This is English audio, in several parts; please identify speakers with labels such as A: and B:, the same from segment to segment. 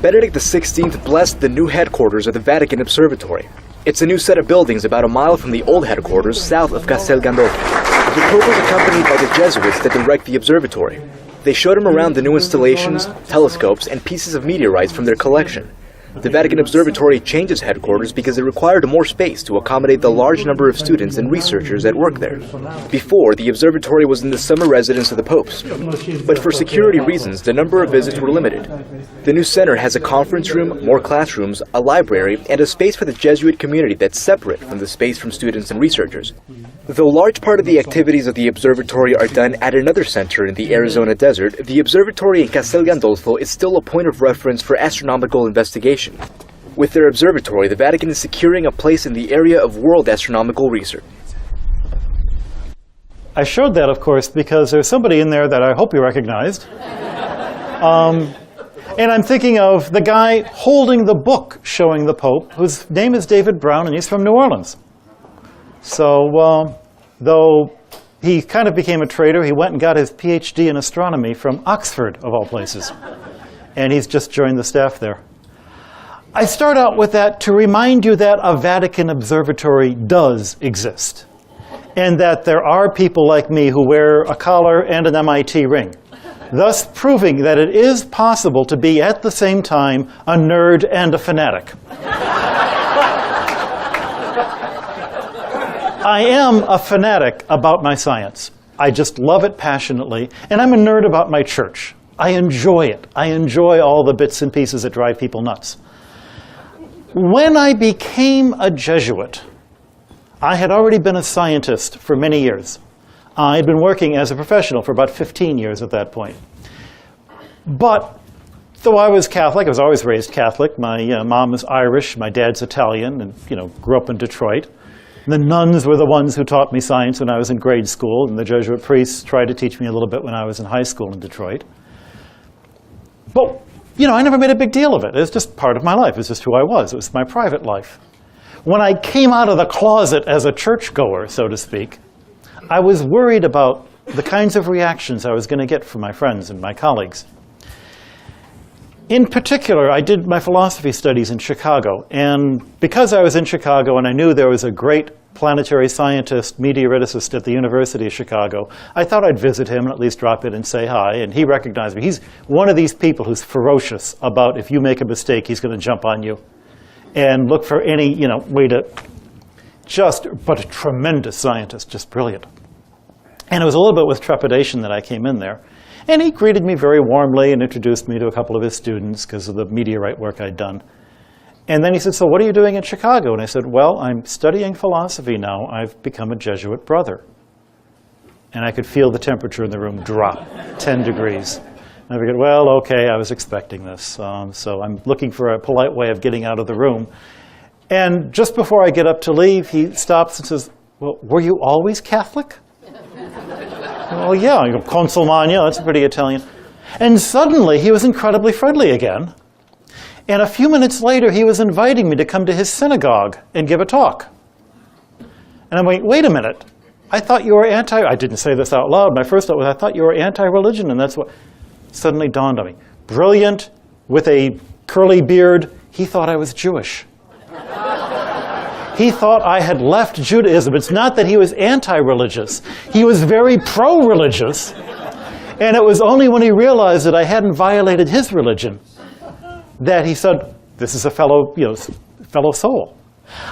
A: Benedict XVI blessed the new headquarters of the Vatican Observatory. It's a new set of buildings about a mile from the old headquarters south of Castel Gandolfo. The Pope was accompanied by the Jesuits that direct the observatory. They showed him around the new installations, telescopes, and pieces of meteorites from their collection. The Vatican Observatory changed its headquarters because it required more space to accommodate the large number of students and researchers at work there. Before, the observatory was in the summer residence of the popes, but for security reasons, the number of visits were limited. The new center has a conference room, more classrooms, a library, and a space for the Jesuit community that's separate from the space from students and researchers. Though a large part of the activities of the observatory are done at another center in the Arizona desert, the observatory in Castel Gandolfo is still a point of reference for astronomical investigation. With their observatory, the Vatican is securing a place in the area of world astronomical research.
B: I showed that, of course, because there's somebody in there that I hope you recognized. And I'm thinking of the guy holding the book showing the Pope, whose name is David Brown, and he's from New Orleans. So, though he kind of became a traitor, he went and got his PhD in astronomy from Oxford, of all places. And he's just joined the staff there. I start out with that to remind you that a Vatican observatory does exist, and that there are people like me who wear a collar and an MIT ring, thus proving that it is possible to be at the same time a nerd and a fanatic. I am a fanatic about my science. I just love it passionately, and I'm a nerd about my church. I enjoy it. I enjoy all the bits and pieces that drive people nuts. When I became a Jesuit, I had already been a scientist for many years. I had been working as a professional for about 15 years at that point. But though I was Catholic, I was always raised Catholic. My mom is Irish, my dad's Italian, and grew up in Detroit. The nuns were the ones who taught me science when I was in grade school, and the Jesuit priests tried to teach me a little bit when I was in high school in Detroit. But, I never made a big deal of it. It was just part of my life. It was just who I was. It was my private life. When I came out of the closet as a churchgoer, so to speak, I was worried about the kinds of reactions I was going to get from my friends and my colleagues. In particular, I did my philosophy studies in Chicago, and because I was in Chicago and I knew there was a great planetary scientist, meteoriticist at the University of Chicago, I thought I'd visit him and at least drop in and say hi, and he recognized me. He's one of these people who's ferocious about if you make a mistake, he's going to jump on you and look for any, way to but a tremendous scientist, just brilliant. And it was a little bit with trepidation that I came in there. And he greeted me very warmly and introduced me to a couple of his students because of the meteorite work I'd done. And then he said, so what are you doing in Chicago? And I said, well, I'm studying philosophy now. I've become a Jesuit brother. And I could feel the temperature in the room drop 10 degrees. And I figured, well, okay, I was expecting this. So I'm looking for a polite way of getting out of the room. And just before I get up to leave, he stops and says, well, were you always Catholic? Well, yeah, Consolmagno, that's pretty Italian. And suddenly, he was incredibly friendly again. And a few minutes later, he was inviting me to come to his synagogue and give a talk. And I'm like, wait a minute. I thought you were I didn't say this out loud. My first thought was, I thought you were anti-religion, and that's what suddenly dawned on me. Brilliant, with a curly beard, he thought I was Jewish. He thought I had left Judaism. It's not that he was anti-religious. He was very pro-religious. And it was only when he realized that I hadn't violated his religion that he said, this is a fellow soul.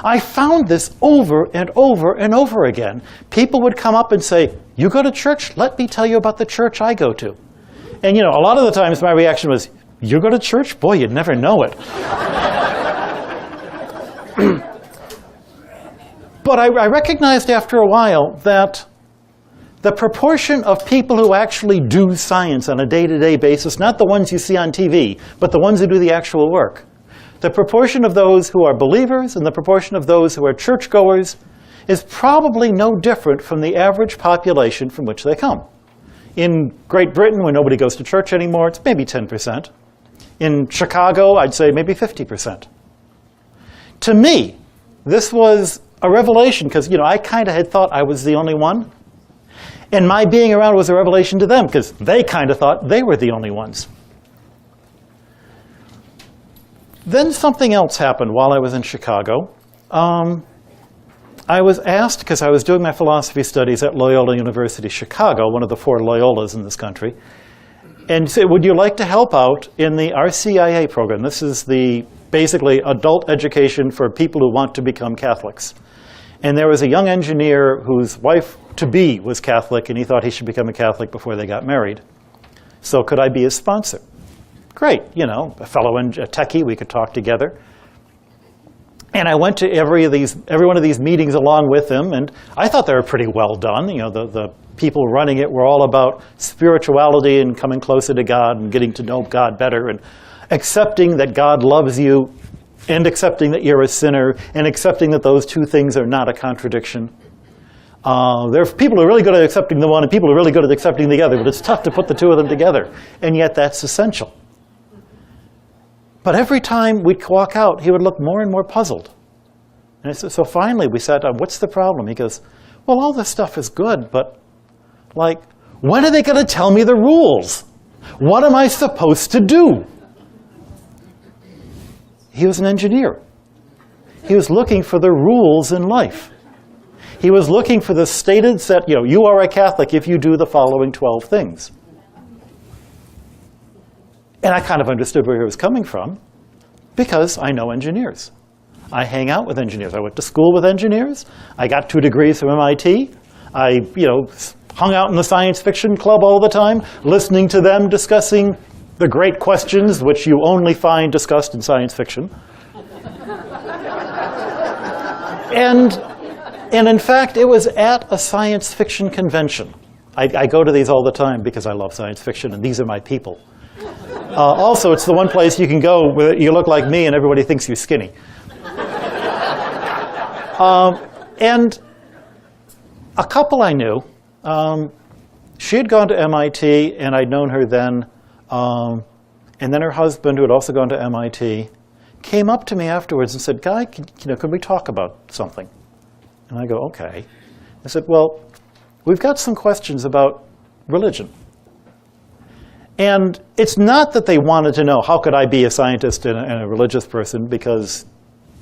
B: I found this over and over and over again. People would come up and say, you go to church? Let me tell you about the church I go to. And a lot of the times my reaction was, you go to church? Boy, you'd never know it. But I recognized after a while that the proportion of people who actually do science on a day-to-day basis, not the ones you see on TV, but the ones who do the actual work, the proportion of those who are believers and the proportion of those who are churchgoers is probably no different from the average population from which they come. In Great Britain, when nobody goes to church anymore, it's maybe 10%. In Chicago, I'd say maybe 50%. To me, this was a revelation, because I kind of had thought I was the only one. And my being around was a revelation to them, because they kind of thought they were the only ones. Then something else happened while I was in Chicago. I was asked, because I was doing my philosophy studies at Loyola University Chicago, one of the 4 Loyolas in this country, and said, would you like to help out in the RCIA program? This is the basically adult education for people who want to become Catholics. And there was a young engineer whose wife-to-be was Catholic, and he thought he should become a Catholic before they got married. So could I be his sponsor? Great, you know, a fellow a techie, we could talk together. And I went to every one of these meetings along with him, and I thought they were pretty well done. You know, the people running it were all about spirituality and coming closer to God and getting to know God better and accepting that God loves you and accepting that you're a sinner and accepting that those two things are not a contradiction. There are people who are really good at accepting the one and people who are really good at accepting the other, but it's tough to put the two of them together, and yet that's essential. But every time we'd walk out, he would look more and more puzzled. And I said, so finally we sat down, what's the problem? He goes, well, all this stuff is good, but like, when are they going to tell me the rules? What am I supposed to do? He was an engineer. He was looking for the rules in life. He was looking for the stated set, you know, you are a Catholic if you do the following 12 things. And I kind of understood where he was coming from because I know engineers. I hang out with engineers. I went to school with engineers. I got 2 degrees from MIT. I, you know, hung out in the science fiction club all the time, listening to them discussing the great questions which you only find discussed in science fiction. And in fact, it was at a science fiction convention. I go to these all the time because I love science fiction, and these are my people. Also, it's the one place you can go where you look like me and everybody thinks you're skinny. And a couple I knew, she had gone to MIT, and I'd known her then, and then her husband, who had also gone to MIT, came up to me afterwards and said, Guy, could we talk about something? And I go, okay. I said, well, we've got some questions about religion. And it's not that they wanted to know, how could I be a scientist and a religious person, because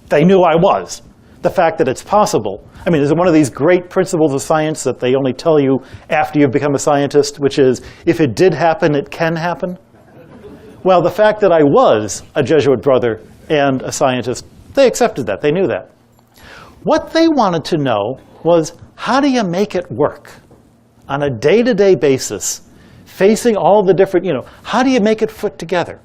B: they knew I was. The fact that it's possible. I mean, there's one of these great principles of science that they only tell you after you've become a scientist, which is, if it did happen, it can happen. Well, the fact that I was a Jesuit brother and a scientist, they accepted that. They knew that. What they wanted to know was, how do you make it work on a day-to-day basis, facing all the different, how do you make it fit together?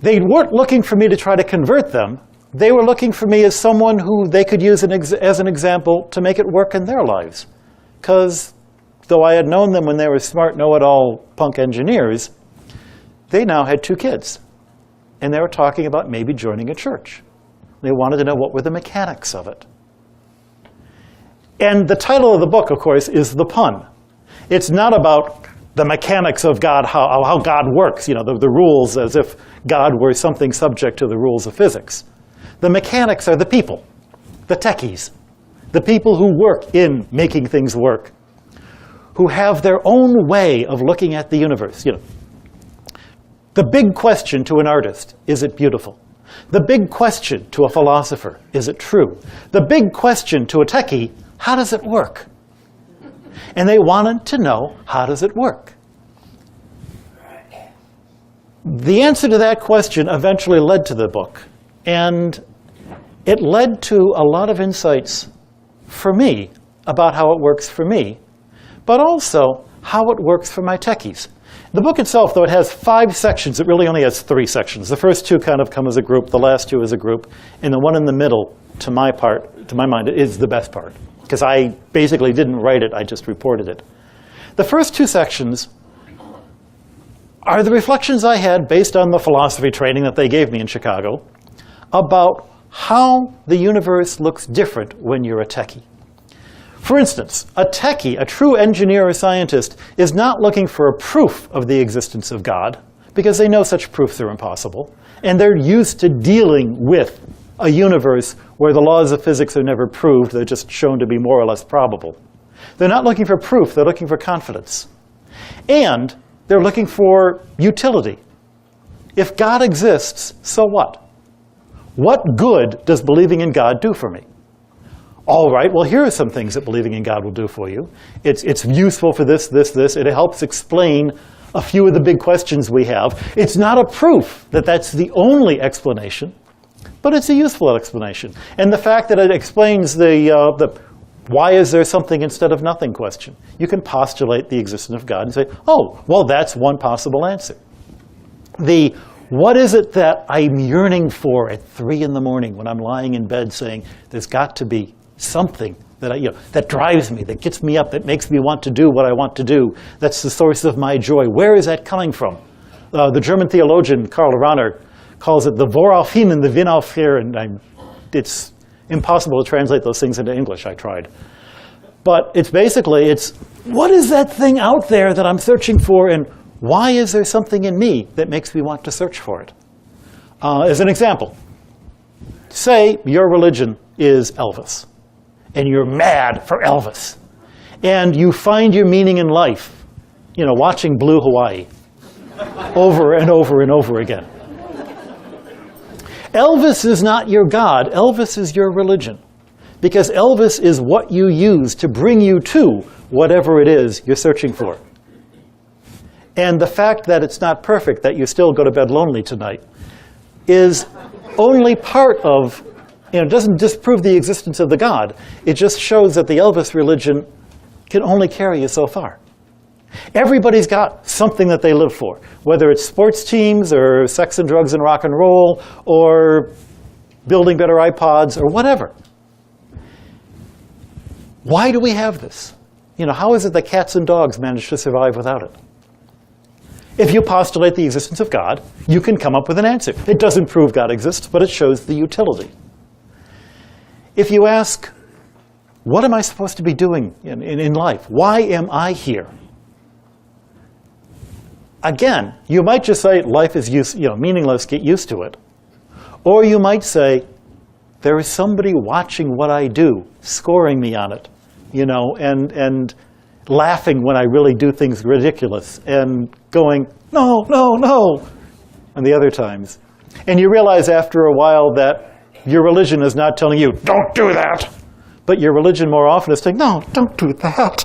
B: They weren't looking for me to try to convert them. They were looking for me as someone who they could use as an example to make it work in their lives. Because though I had known them when they were smart, know-it-all punk engineers, they now had 2 kids. And they were talking about maybe joining a church. They wanted to know what were the mechanics of it. And the title of the book, of course, is The Pun. It's not about the mechanics of God, how God works, the rules, as if God were something subject to the rules of physics. The mechanics are the people, the techies, the people who work in making things work, who have their own way of looking at the universe. The big question to an artist, is it beautiful? The big question to a philosopher, is it true? The big question to a techie, how does it work? And they wanted to know, how does it work? The answer to that question eventually led to the book. And it led to a lot of insights for me about how it works for me, but also how it works for my techies. The book itself, though it has 5 sections, it really only has 3 sections. The first 2 kind of come as a group, the last 2 as a group, and the one in the middle, to my mind, is the best part. Because I basically didn't write it, I just reported it. The first 2 sections are the reflections I had based on the philosophy training that they gave me in Chicago about how the universe looks different when you're a techie. For instance, a techie, a true engineer or scientist, is not looking for a proof of the existence of God, because they know such proofs are impossible, and they're used to dealing with a universe where the laws of physics are never proved, they're just shown to be more or less probable. They're not looking for proof, they're looking for confidence. And they're looking for utility. If God exists, so what? What good does believing in God do for me? All right, well, here are some things that believing in God will do for you. It's useful for this, this, this. It helps explain a few of the big questions we have. It's not a proof that that's the only explanation, but it's a useful explanation. And the fact that it explains the why is there something instead of nothing question. You can postulate the existence of God and say, oh, well, that's one possible answer. The what is it that I'm yearning for at 3 in the morning when I'm lying in bed saying, there's got to be something that that drives me, that gets me up, that makes me want to do what I want to do. That's the source of my joy. Where is that coming from? The German theologian Karl Rahner calls it the Worauf hin and the Win auf her, and it's impossible to translate those things into English. I tried. But it's basically, what is that thing out there that I'm searching for, and why is there something in me that makes me want to search for it? As an example, say your religion is Elvis, and you're mad for Elvis, and you find your meaning in life, watching Blue Hawaii over and over and over again. Elvis is not your God. Elvis is your religion, because Elvis is what you use to bring you to whatever it is you're searching for. And the fact that it's not perfect, that you still go to bed lonely tonight, is only part of, doesn't disprove the existence of the God. It just shows that the Elvis religion can only carry you so far. Everybody's got something that they live for, whether it's sports teams or sex and drugs and rock and roll or building better iPods or whatever. Why do we have this? How is it that cats and dogs manage to survive without it? If you postulate the existence of God, you can come up with an answer. It doesn't prove God exists, but it shows the utility. If you ask, what am I supposed to be doing in life? Why am I here? Again, you might just say life is meaningless, get used to it. Or you might say, there is somebody watching what I do, scoring me on it, and laughing when I really do things ridiculous, and going, no, no, no, and the other times. And you realize after a while that your religion is not telling you, don't do that, but your religion more often is saying, no, don't do that.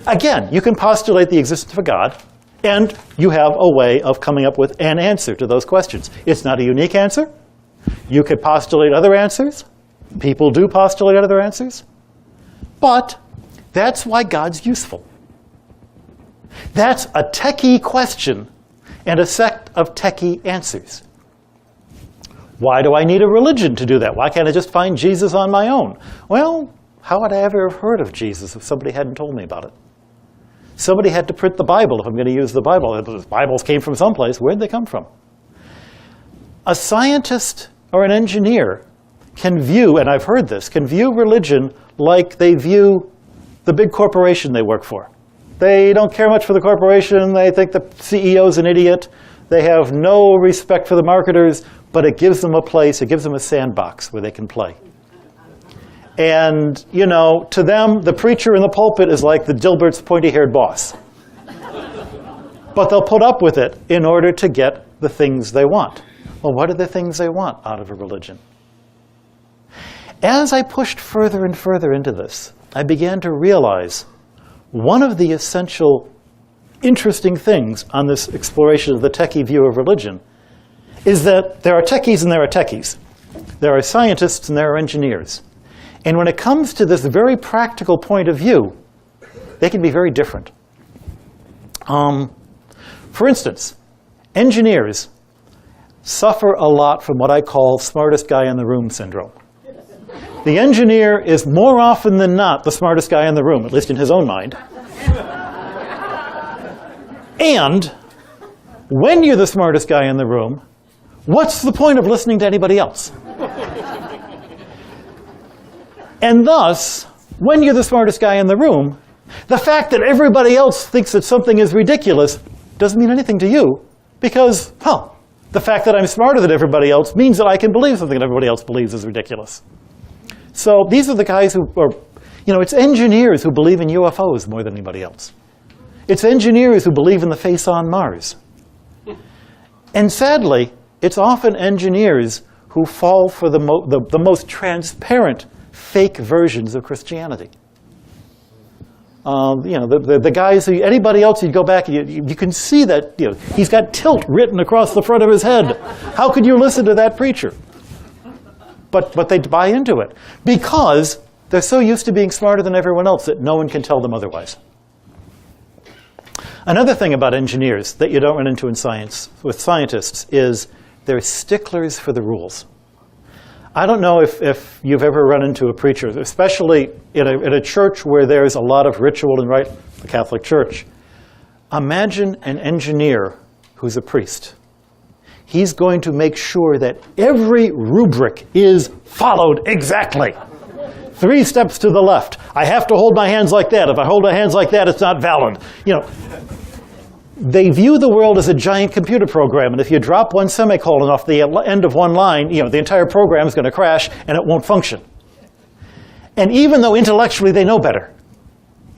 B: Again, you can postulate the existence of a God, and you have a way of coming up with an answer to those questions. It's not a unique answer. You could postulate other answers. People do postulate other answers. But that's why God's useful. That's a techie question and a set of techie answers. Why do I need a religion to do that? Why can't I just find Jesus on my own? Well, how would I ever have heard of Jesus if somebody hadn't told me about it? Somebody had to print the Bible if I'm going to use the Bible. The Bibles came from someplace. Where'd they come from? A scientist or an engineer can view, and I've heard this, can view religion like they view the big corporation they work for. They don't care much for the corporation. They think the CEO's an idiot. They have no respect for the marketers, but it gives them a place, it gives them a sandbox where they can play. And, to them, the preacher in the pulpit is like the Dilbert's pointy-haired boss. But they'll put up with it in order to get the things they want. Well, what are the things they want out of a religion? As I pushed further and further into this, I began to realize one of the essential, interesting things on this exploration of the techie view of religion is that there are techies and there are techies. There are scientists and there are engineers. And when it comes to this very practical point of view, they can be very different. For instance, engineers suffer a lot from what I call smartest guy in the room syndrome. The engineer is more often than not the smartest guy in the room, at least in his own mind. And when you're the smartest guy in the room, what's the point of listening to anybody else? And thus, when you're the smartest guy in the room, the fact that everybody else thinks that something is ridiculous doesn't mean anything to you, because, the fact that I'm smarter than everybody else means that I can believe something that everybody else believes is ridiculous. So these are the guys who are, it's engineers who believe in UFOs more than anybody else. It's engineers who believe in the face on Mars. And sadly, it's often engineers who fall for the most transparent fake versions of Christianity. The guys who, anybody else, you'd go back and you can see that, he's got tilt written across the front of his head. How could you listen to that preacher? But they buy into it because they're so used to being smarter than everyone else that no one can tell them otherwise. Another thing about engineers that you don't run into in science with scientists is they're sticklers for the rules. I don't know if you've ever run into a preacher, especially in a church where there's a lot of ritual and rite, the Catholic Church. Imagine an engineer who's a priest. He's going to make sure that every rubric is followed exactly. 3 steps to the left. I have to hold my hands like that. If I hold my hands like that, it's not valid. They view the world as a giant computer program, and if you drop one semicolon off the end of one line, the entire program is going to crash and it won't function. And even though intellectually they know better,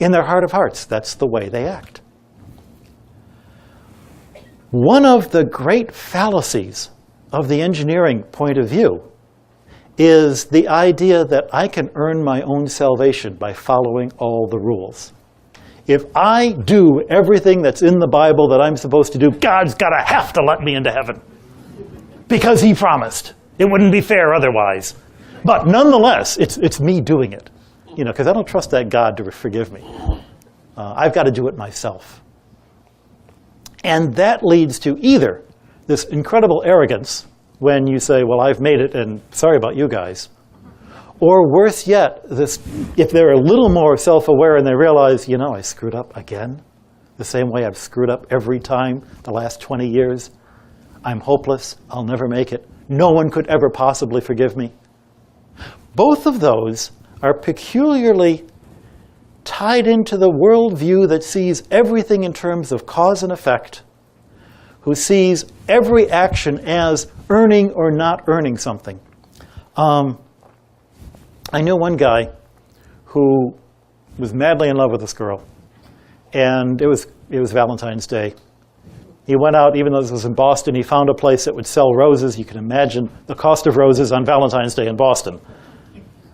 B: in their heart of hearts, that's the way they act. One of the great fallacies of the engineering point of view is the idea that I can earn my own salvation by following all the rules. If I do everything that's in the Bible that I'm supposed to do, God's got to have to let me into heaven. Because he promised. It wouldn't be fair otherwise. But nonetheless, it's me doing it. Because I don't trust that God to forgive me. I've got to do it myself. And that leads to either this incredible arrogance when you say, well, I've made it and sorry about you guys. Or worse yet, if they're a little more self-aware and they realize, I screwed up again, the same way I've screwed up every time the last 20 years. I'm hopeless. I'll never make it. No one could ever possibly forgive me. Both of those are peculiarly tied into the worldview that sees everything in terms of cause and effect, who sees every action as earning or not earning something. I knew one guy who was madly in love with this girl, and it was Valentine's Day. He went out, even though this was in Boston, he found a place that would sell roses. You can imagine the cost of roses on Valentine's Day in Boston.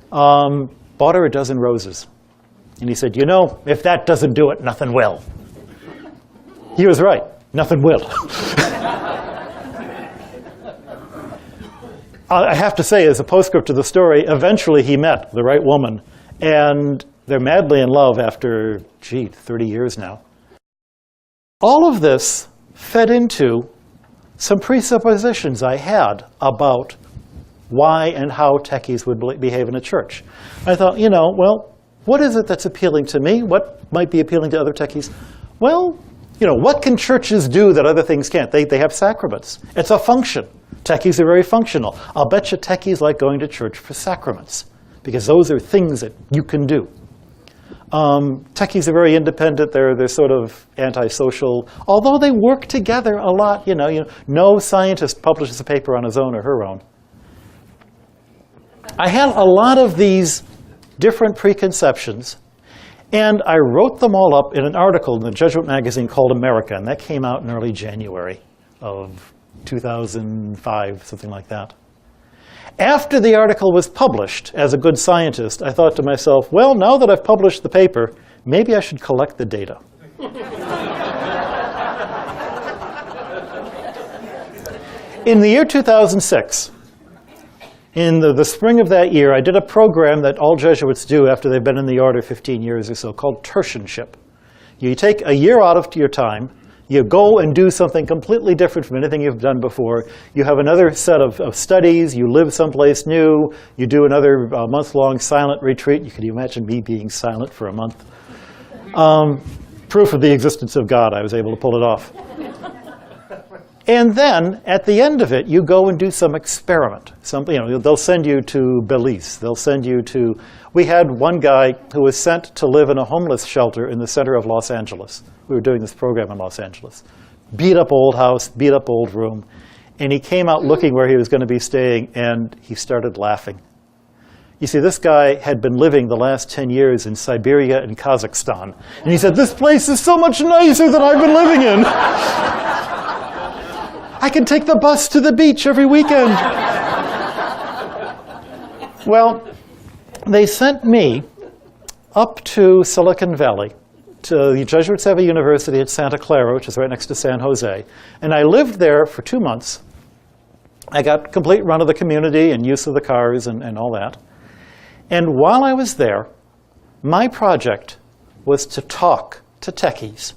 B: Bought her a dozen roses. And he said, if that doesn't do it, nothing will. He was right. Nothing will. I have to say, as a postscript to the story, eventually he met the right woman, and they're madly in love after, 30 years now. All of this fed into some presuppositions I had about why and how techies would behave in a church. I thought, what is it that's appealing to me? What might be appealing to other techies? Well, what can churches do that other things can't? They have sacraments. It's a function. Techies are very functional. I'll bet you techies like going to church for sacraments, because those are things that you can do. Techies are very independent. They're sort of antisocial, although they work together a lot. No scientist publishes a paper on his own or her own. I had a lot of these different preconceptions, and I wrote them all up in an article in the Jesuit magazine called America, and that came out in early January of 2005, something like that. After the article was published, as a good scientist, I thought to myself, well, now that I've published the paper, maybe I should collect the data. In the year 2006, in the spring of that year, I did a program that all Jesuits do after they've been in the order 15 years or so, called tertianship. You take a year out of your time, you go and do something completely different from anything you've done before. You have another set of studies. You live someplace new. You do another month-long silent retreat. You can imagine me being silent for a month. Proof of the existence of God. I was able to pull it off. And then, at the end of it, you go and do some experiment. They'll send you to Belize. They'll send you to... We had one guy who was sent to live in a homeless shelter in the center of Los Angeles. We were doing this program in Los Angeles. Beat up old house, beat up old room. And he came out looking where he was going to be staying, and he started laughing. You see, this guy had been living the last 10 years in Siberia and Kazakhstan. And he said, this place is so much nicer than I've been living in. I can take the bus to the beach every weekend. Well, they sent me up to Silicon Valley, to the Jesuits have a university at Santa Clara, which is right next to San Jose. And I lived there for 2 months. I got complete run of the community and use of the cars and all that. And while I was there, my project was to talk to techies,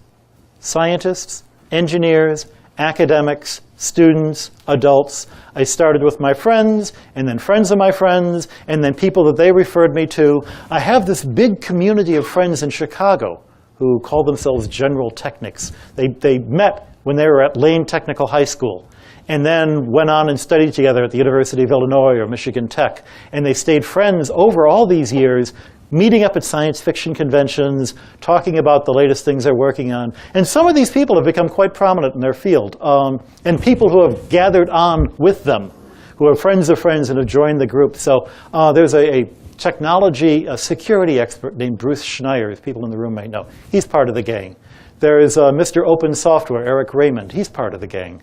B: scientists, engineers, academics, students, adults. I started with my friends, and then friends of my friends, and then people that they referred me to. I have this big community of friends in Chicago who call themselves General Technics. They met when they were at Lane Technical High School, and then went on and studied together at the University of Illinois or Michigan Tech. And they stayed friends over all these years, meeting up at science fiction conventions, talking about the latest things they're working on. And some of these people have become quite prominent in their field, and people who have gathered on with them, who are friends of friends and have joined the group. So there's a technology security expert named Bruce Schneier, as people in the room might know. He's part of the gang. There's Mr. Open Software, Eric Raymond. He's part of the gang.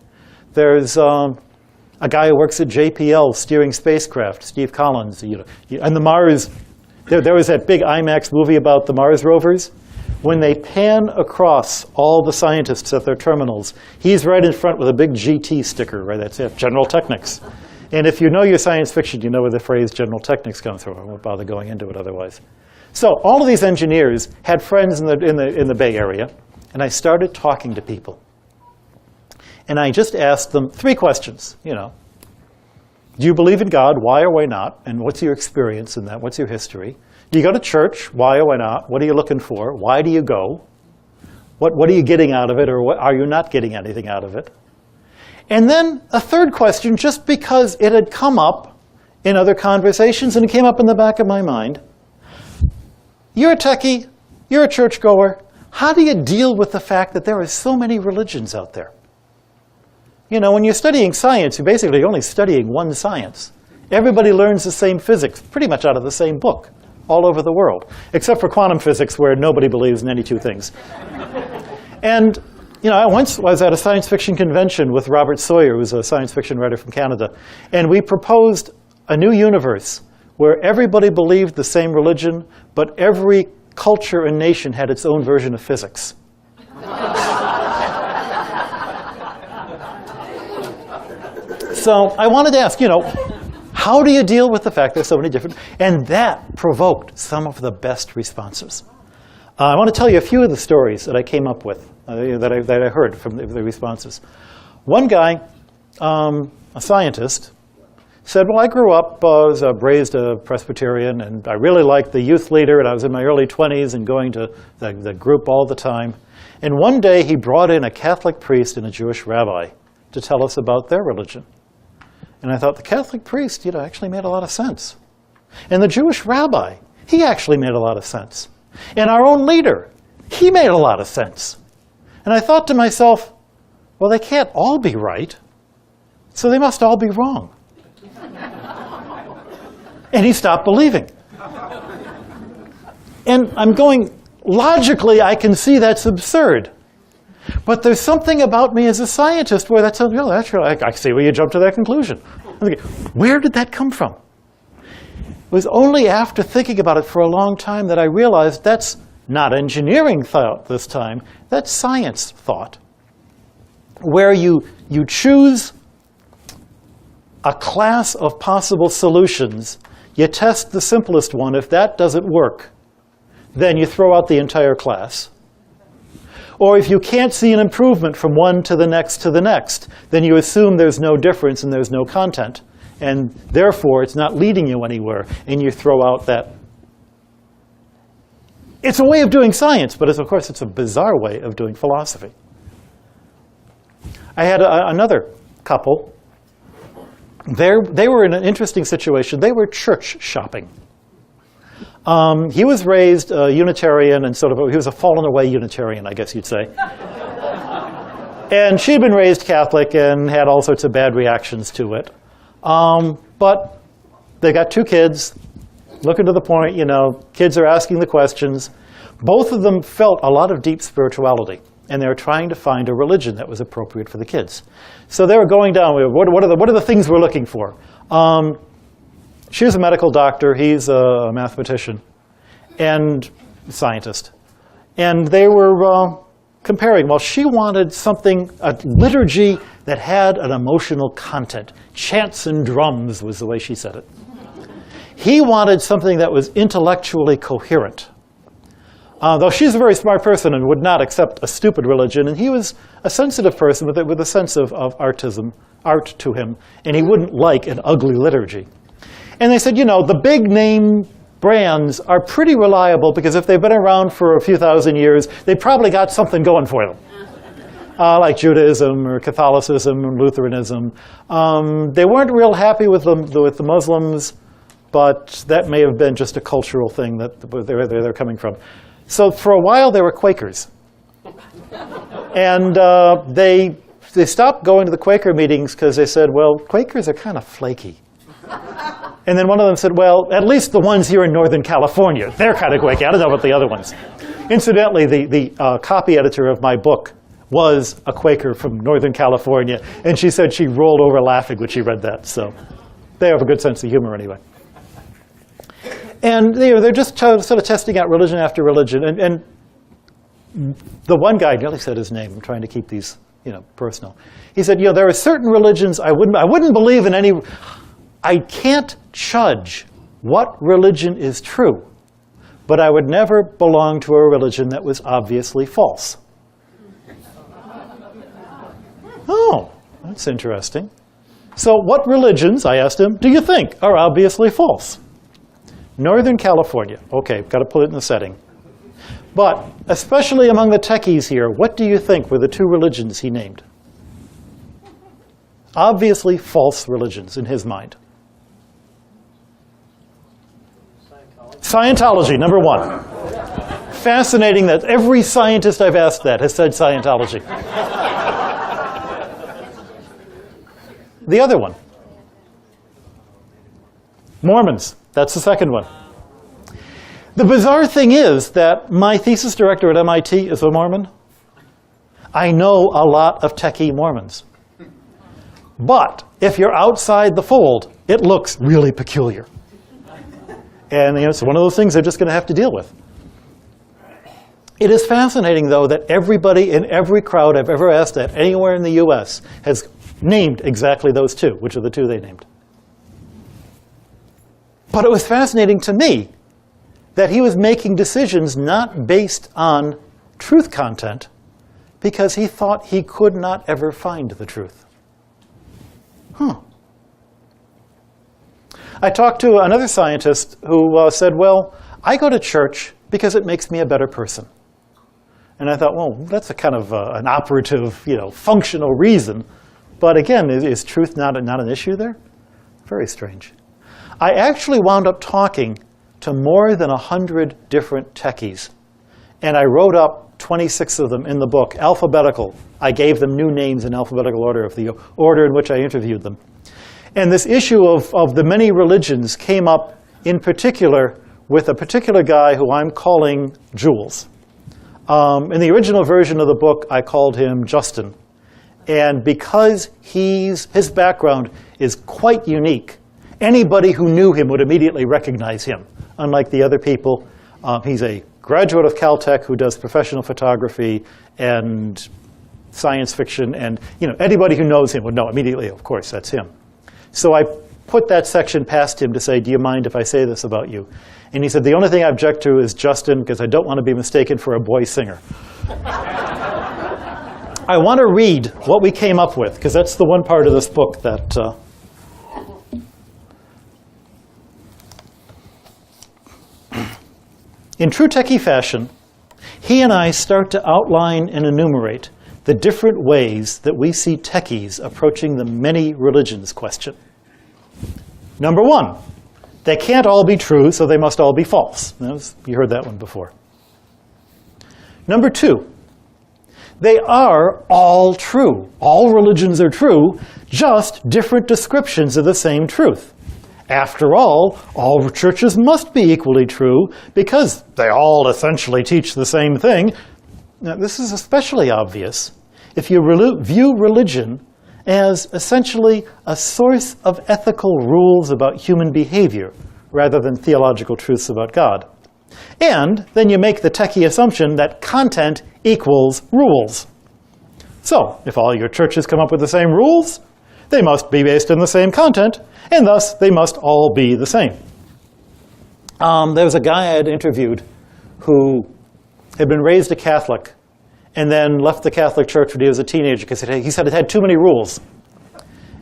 B: There's a guy who works at JPL steering spacecraft, Steve Collins. And the Mars, there was that big IMAX movie about the Mars rovers. When they pan across all the scientists at their terminals, he's right in front with a big GT sticker, right? That's it, General Technics. And if you know your science fiction, you know where the phrase General Technics comes from. I won't bother going into it otherwise. So all of these engineers had friends in the Bay Area, and I started talking to people. And I just asked them 3 questions, Do you believe in God? Why or why not? And what's your experience in that? What's your history? Do you go to church? Why or why not? What are you looking for? Why do you go? What are you getting out of it, or are you not getting anything out of it? And then a 3rd question, just because it had come up in other conversations and it came up in the back of my mind. You're a techie, you're a churchgoer. How do you deal with the fact that there are so many religions out there? When you're studying science, you're basically only studying one science. Everybody learns the same physics, pretty much out of the same book, all over the world, except for quantum physics, where nobody believes in any 2 things. And I once was at a science fiction convention with Robert Sawyer, who's a science fiction writer from Canada, and we proposed a new universe where everybody believed the same religion, but every culture and nation had its own version of physics. So I wanted to ask, how do you deal with the fact there's so many different? And that provoked some of the best responses. I want to tell you a few of the stories that I came up with, that I heard from the responses. One guy, a scientist, said, well, I grew up, I was raised a Presbyterian, and I really liked the youth leader, and I was in my early 20s and going to the group all the time. And one day he brought in a Catholic priest and a Jewish rabbi to tell us about their religion. And I thought, the Catholic priest, actually made a lot of sense. And the Jewish rabbi, he actually made a lot of sense. And our own leader, he made a lot of sense. And I thought to myself, well, they can't all be right, so they must all be wrong. And he stopped believing. And I'm going, logically, I can see that's absurd. But there's something about me as a scientist where that's, I see where you jumped to that conclusion. Where did that come from? It was only after thinking about it for a long time that I realized that's not engineering thought this time, that's science thought. Where you choose a class of possible solutions, you test the simplest one. If that doesn't work, then you throw out the entire class. Or if you can't see an improvement from one to the next, then you assume there's no difference and there's no content. And therefore, it's not leading you anywhere, and you throw out that. It's a way of doing science, but of course, it's a bizarre way of doing philosophy. I had another couple. They were in an interesting situation. They were church shopping. He was raised Unitarian, and he was a fallen away Unitarian, I guess you'd say. And she'd been raised Catholic and had all sorts of bad reactions to it. But they got 2 kids, looking to the point, kids are asking the questions. Both of them felt a lot of deep spirituality. and they were trying to find a religion that was appropriate for the kids. So they were going down, what are the things we're looking for? She was a medical doctor, he's a mathematician and scientist. And they were comparing. Well, she wanted something, a liturgy that had an emotional content. Chants and drums was the way she said it. He wanted something that was intellectually coherent. Though she's a very smart person and would not accept a stupid religion, and he was a sensitive person with a sense of artism, art to him, and he wouldn't like an ugly liturgy. And they said, you know, the big name brands are pretty reliable because if they've been around for a few thousand years, they probably got something going for them. Like Judaism or Catholicism or Lutheranism. They weren't real happy with the Muslims, but that may have been just a cultural thing that they're coming from. So for a while they were Quakers. And they stopped going to the Quaker meetings because they said, well, Quakers are kind of flaky. And then one of them said, well, at least the ones here in Northern California, they're kind of quaky. I don't know about the other ones. Incidentally, the copy editor of my book was a Quaker from Northern California, and she said she rolled over laughing when she read that. So they have a good sense of humor anyway. And they're just sort of testing out religion after religion. And the one guy nearly said his name. I'm trying to keep these personal. He said, there are certain religions I wouldn't believe in any. I can't judge what religion is true, but I would never belong to a religion that was obviously false. Oh, that's interesting. So what religions, I asked him, do you think are obviously false? Northern California. Okay, got to put it in the setting. But especially among the techies here, what do you think were the two religions he named? Obviously false religions in his mind. Scientology, number one. Fascinating that every scientist I've asked that has said Scientology. The other one. Mormons. That's the second one. The bizarre thing is that my thesis director at MIT is a Mormon. I know a lot of techie Mormons. But if you're outside the fold, it looks really peculiar. And it's one of those things they're just going to have to deal with. It is fascinating, though, that everybody in every crowd I've ever asked at anywhere in the US has named exactly those two, which are the two they named. But it was fascinating to me that he was making decisions not based on truth content because he thought he could not ever find the truth. I talked to another scientist who said, well, I go to church because it makes me a better person. And I thought, well, that's a kind of an operative, functional reason. But again, is truth not an issue there? Very strange. I actually wound up talking to more than 100 different techies. And I wrote up 26 of them in the book, alphabetical. I gave them new names in alphabetical order of the order in which I interviewed them. And this issue of the many religions came up in particular with a particular guy who I'm calling Jules. In the original version of the book, I called him Justin. And because his background is quite unique, anybody who knew him would immediately recognize him. Unlike the other people, he's a graduate of Caltech who does professional photography and science fiction. And anybody who knows him would know immediately, of course, that's him. So I put that section past him to say, do you mind if I say this about you? And he said, the only thing I object to is Justin, because I don't want to be mistaken for a boy singer. I want to read what we came up with, because that's the one part of this book that... In true techie fashion, he and I start to outline and enumerate the different ways that we see techies approaching the many religions question. Number one, they can't all be true, so they must all be false. You heard that one before. Number two, they are all true. All religions are true, just different descriptions of the same truth. After all churches must be equally true because they all essentially teach the same thing. Now, this is especially obvious if you view religion as essentially a source of ethical rules about human behavior rather than theological truths about God. And then you make the techie assumption that content equals rules. So, if all your churches come up with the same rules, they must be based on the same content, and thus they must all be the same. There was a guy I had interviewed who had been raised a Catholic and then left the Catholic Church when he was a teenager because he said it had too many rules.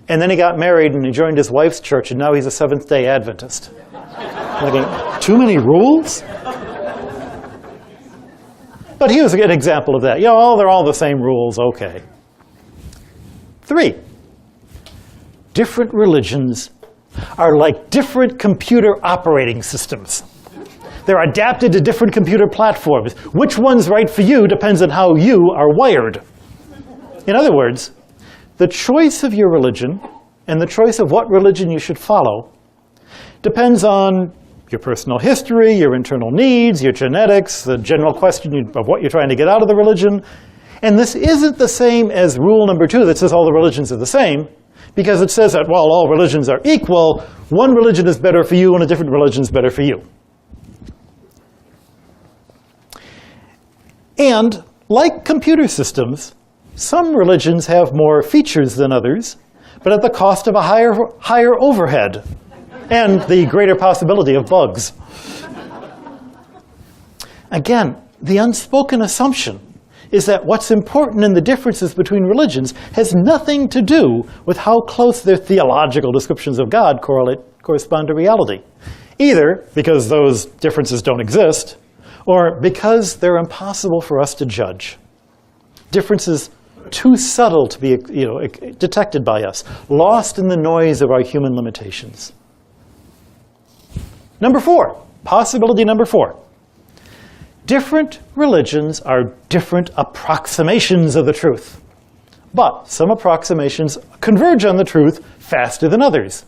B: And then he got married and he joined his wife's church, and now he's a Seventh-day Adventist. Like, too many rules? But he was an example of that. They're all the same rules, okay. 3, different religions are like different computer operating systems. They're adapted to different computer platforms. Which one's right for you depends on how you are wired. In other words, the choice of your religion and the choice of what religion you should follow depends on your personal history, your internal needs, your genetics, the general question of what you're trying to get out of the religion. And this isn't the same as rule number 2 that says all the religions are the same, because it says that, well, all religions are equal. One religion is better for you and a different religion is better for you. And like computer systems, some religions have more features than others, but at the cost of a higher overhead and the greater possibility of bugs. Again, the unspoken assumption is that what's important in the differences between religions has nothing to do with how close their theological descriptions of God correspond to reality, either because those differences don't exist or because they're impossible for us to judge. Differences too subtle to be detected by us, lost in the noise of our human limitations. Number 4, possibility number 4. Different religions are different approximations of the truth. But some approximations converge on the truth faster than others.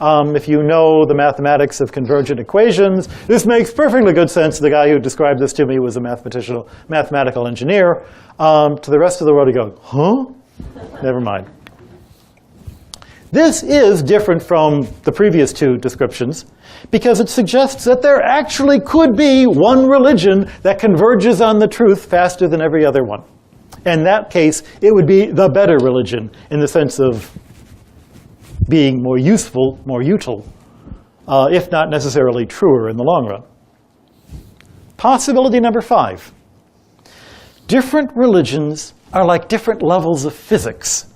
B: If you know the mathematics of convergent equations, this makes perfectly good sense. The guy who described this to me was a mathematical engineer. To the rest of the world, you go, huh? Never mind. This is different from the previous 2 descriptions because it suggests that there actually could be one religion that converges on the truth faster than every other one. In that case, it would be the better religion in the sense of being more useful, more util, if not necessarily truer in the long run. Possibility number 5. Different religions are like different levels of physics.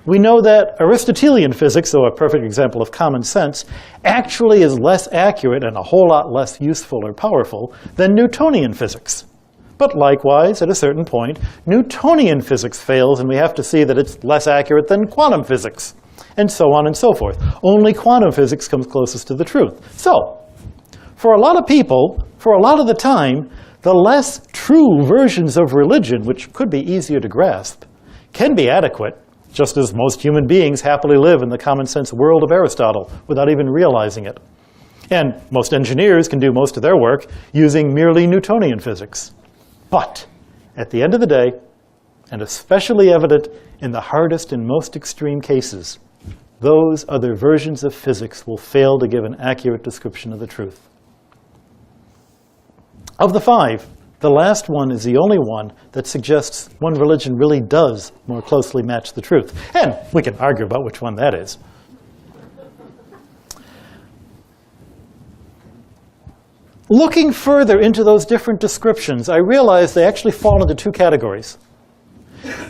B: We know that Aristotelian physics, so a perfect example of common sense, actually is less accurate and a whole lot less useful or powerful than Newtonian physics. But likewise, at a certain point, Newtonian physics fails, and we have to see that it's less accurate than quantum physics, and so on and so forth. Only quantum physics comes closest to the truth. So, for a lot of people, for a lot of the time, the less true versions of religion, which could be easier to grasp, can be adequate, just as most human beings happily live in the common sense world of Aristotle without even realizing it. And most engineers can do most of their work using merely Newtonian physics. But at the end of the day, and especially evident in the hardest and most extreme cases, those other versions of physics will fail to give an accurate description of the truth. Of the 5, the last one is the only one that suggests one religion really does more closely match the truth. And we can argue about which one that is. Looking further into those different descriptions, I realize they actually fall into 2 categories.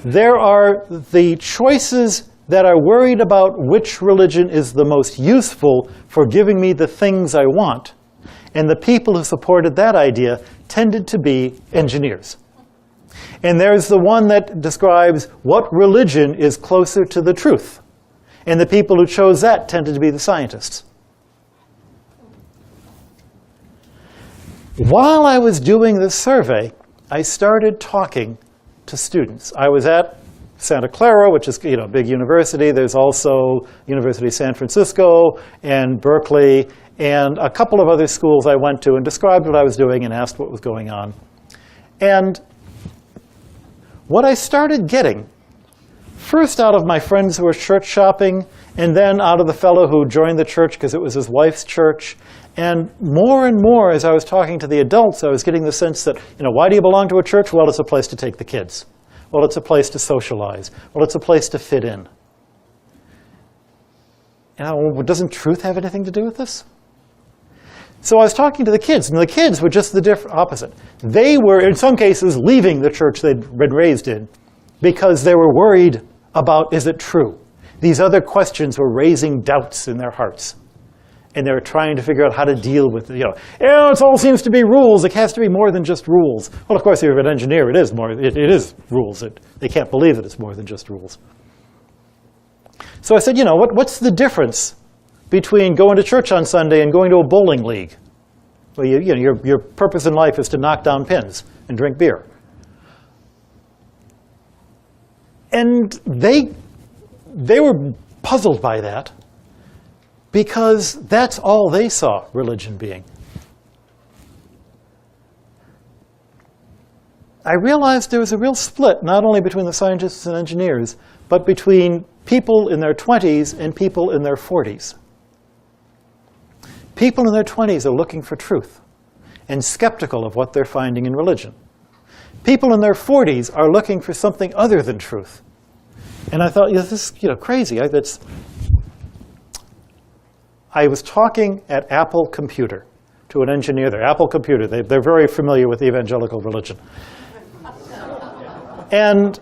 B: There are the choices that are worried about which religion is the most useful for giving me the things I want. And the people who supported that idea tended to be engineers. And there's the one that describes what religion is closer to the truth. And the people who chose that tended to be the scientists. While I was doing this survey, I started talking to students. I was at Santa Clara, which is a big university. There's also University of San Francisco and Berkeley and a couple of other schools I went to and described what I was doing and asked what was going on. And what I started getting, first out of my friends who were church shopping, and then out of the fellow who joined the church because it was his wife's church, and more as I was talking to the adults, I was getting the sense that, why do you belong to a church? Well, it's a place to take the kids. Well, it's a place to socialize. Well, it's a place to fit in. Doesn't truth have anything to do with this? So I was talking to the kids, and the kids were just the opposite. They were, in some cases, leaving the church they'd been raised in because they were worried about, is it true? These other questions were raising doubts in their hearts. And they were trying to figure out how to deal with it. It all seems to be rules. It has to be more than just rules. Well, of course, if you're an engineer, it is more. It is rules. They can't believe that it's more than just rules. So I said, what's the difference between going to church on Sunday and going to a bowling league? Well, your purpose in life is to knock down pins and drink beer. And they were puzzled by that because that's all they saw religion being. I realized there was a real split, not only between the scientists and engineers, but between people in their 20s and people in their 40s. People in their 20s are looking for truth and skeptical of what they're finding in religion. People in their 40s are looking for something other than truth. And I thought, this is crazy. I was talking at Apple Computer to an engineer there. Apple Computer, they're very familiar with evangelical religion. And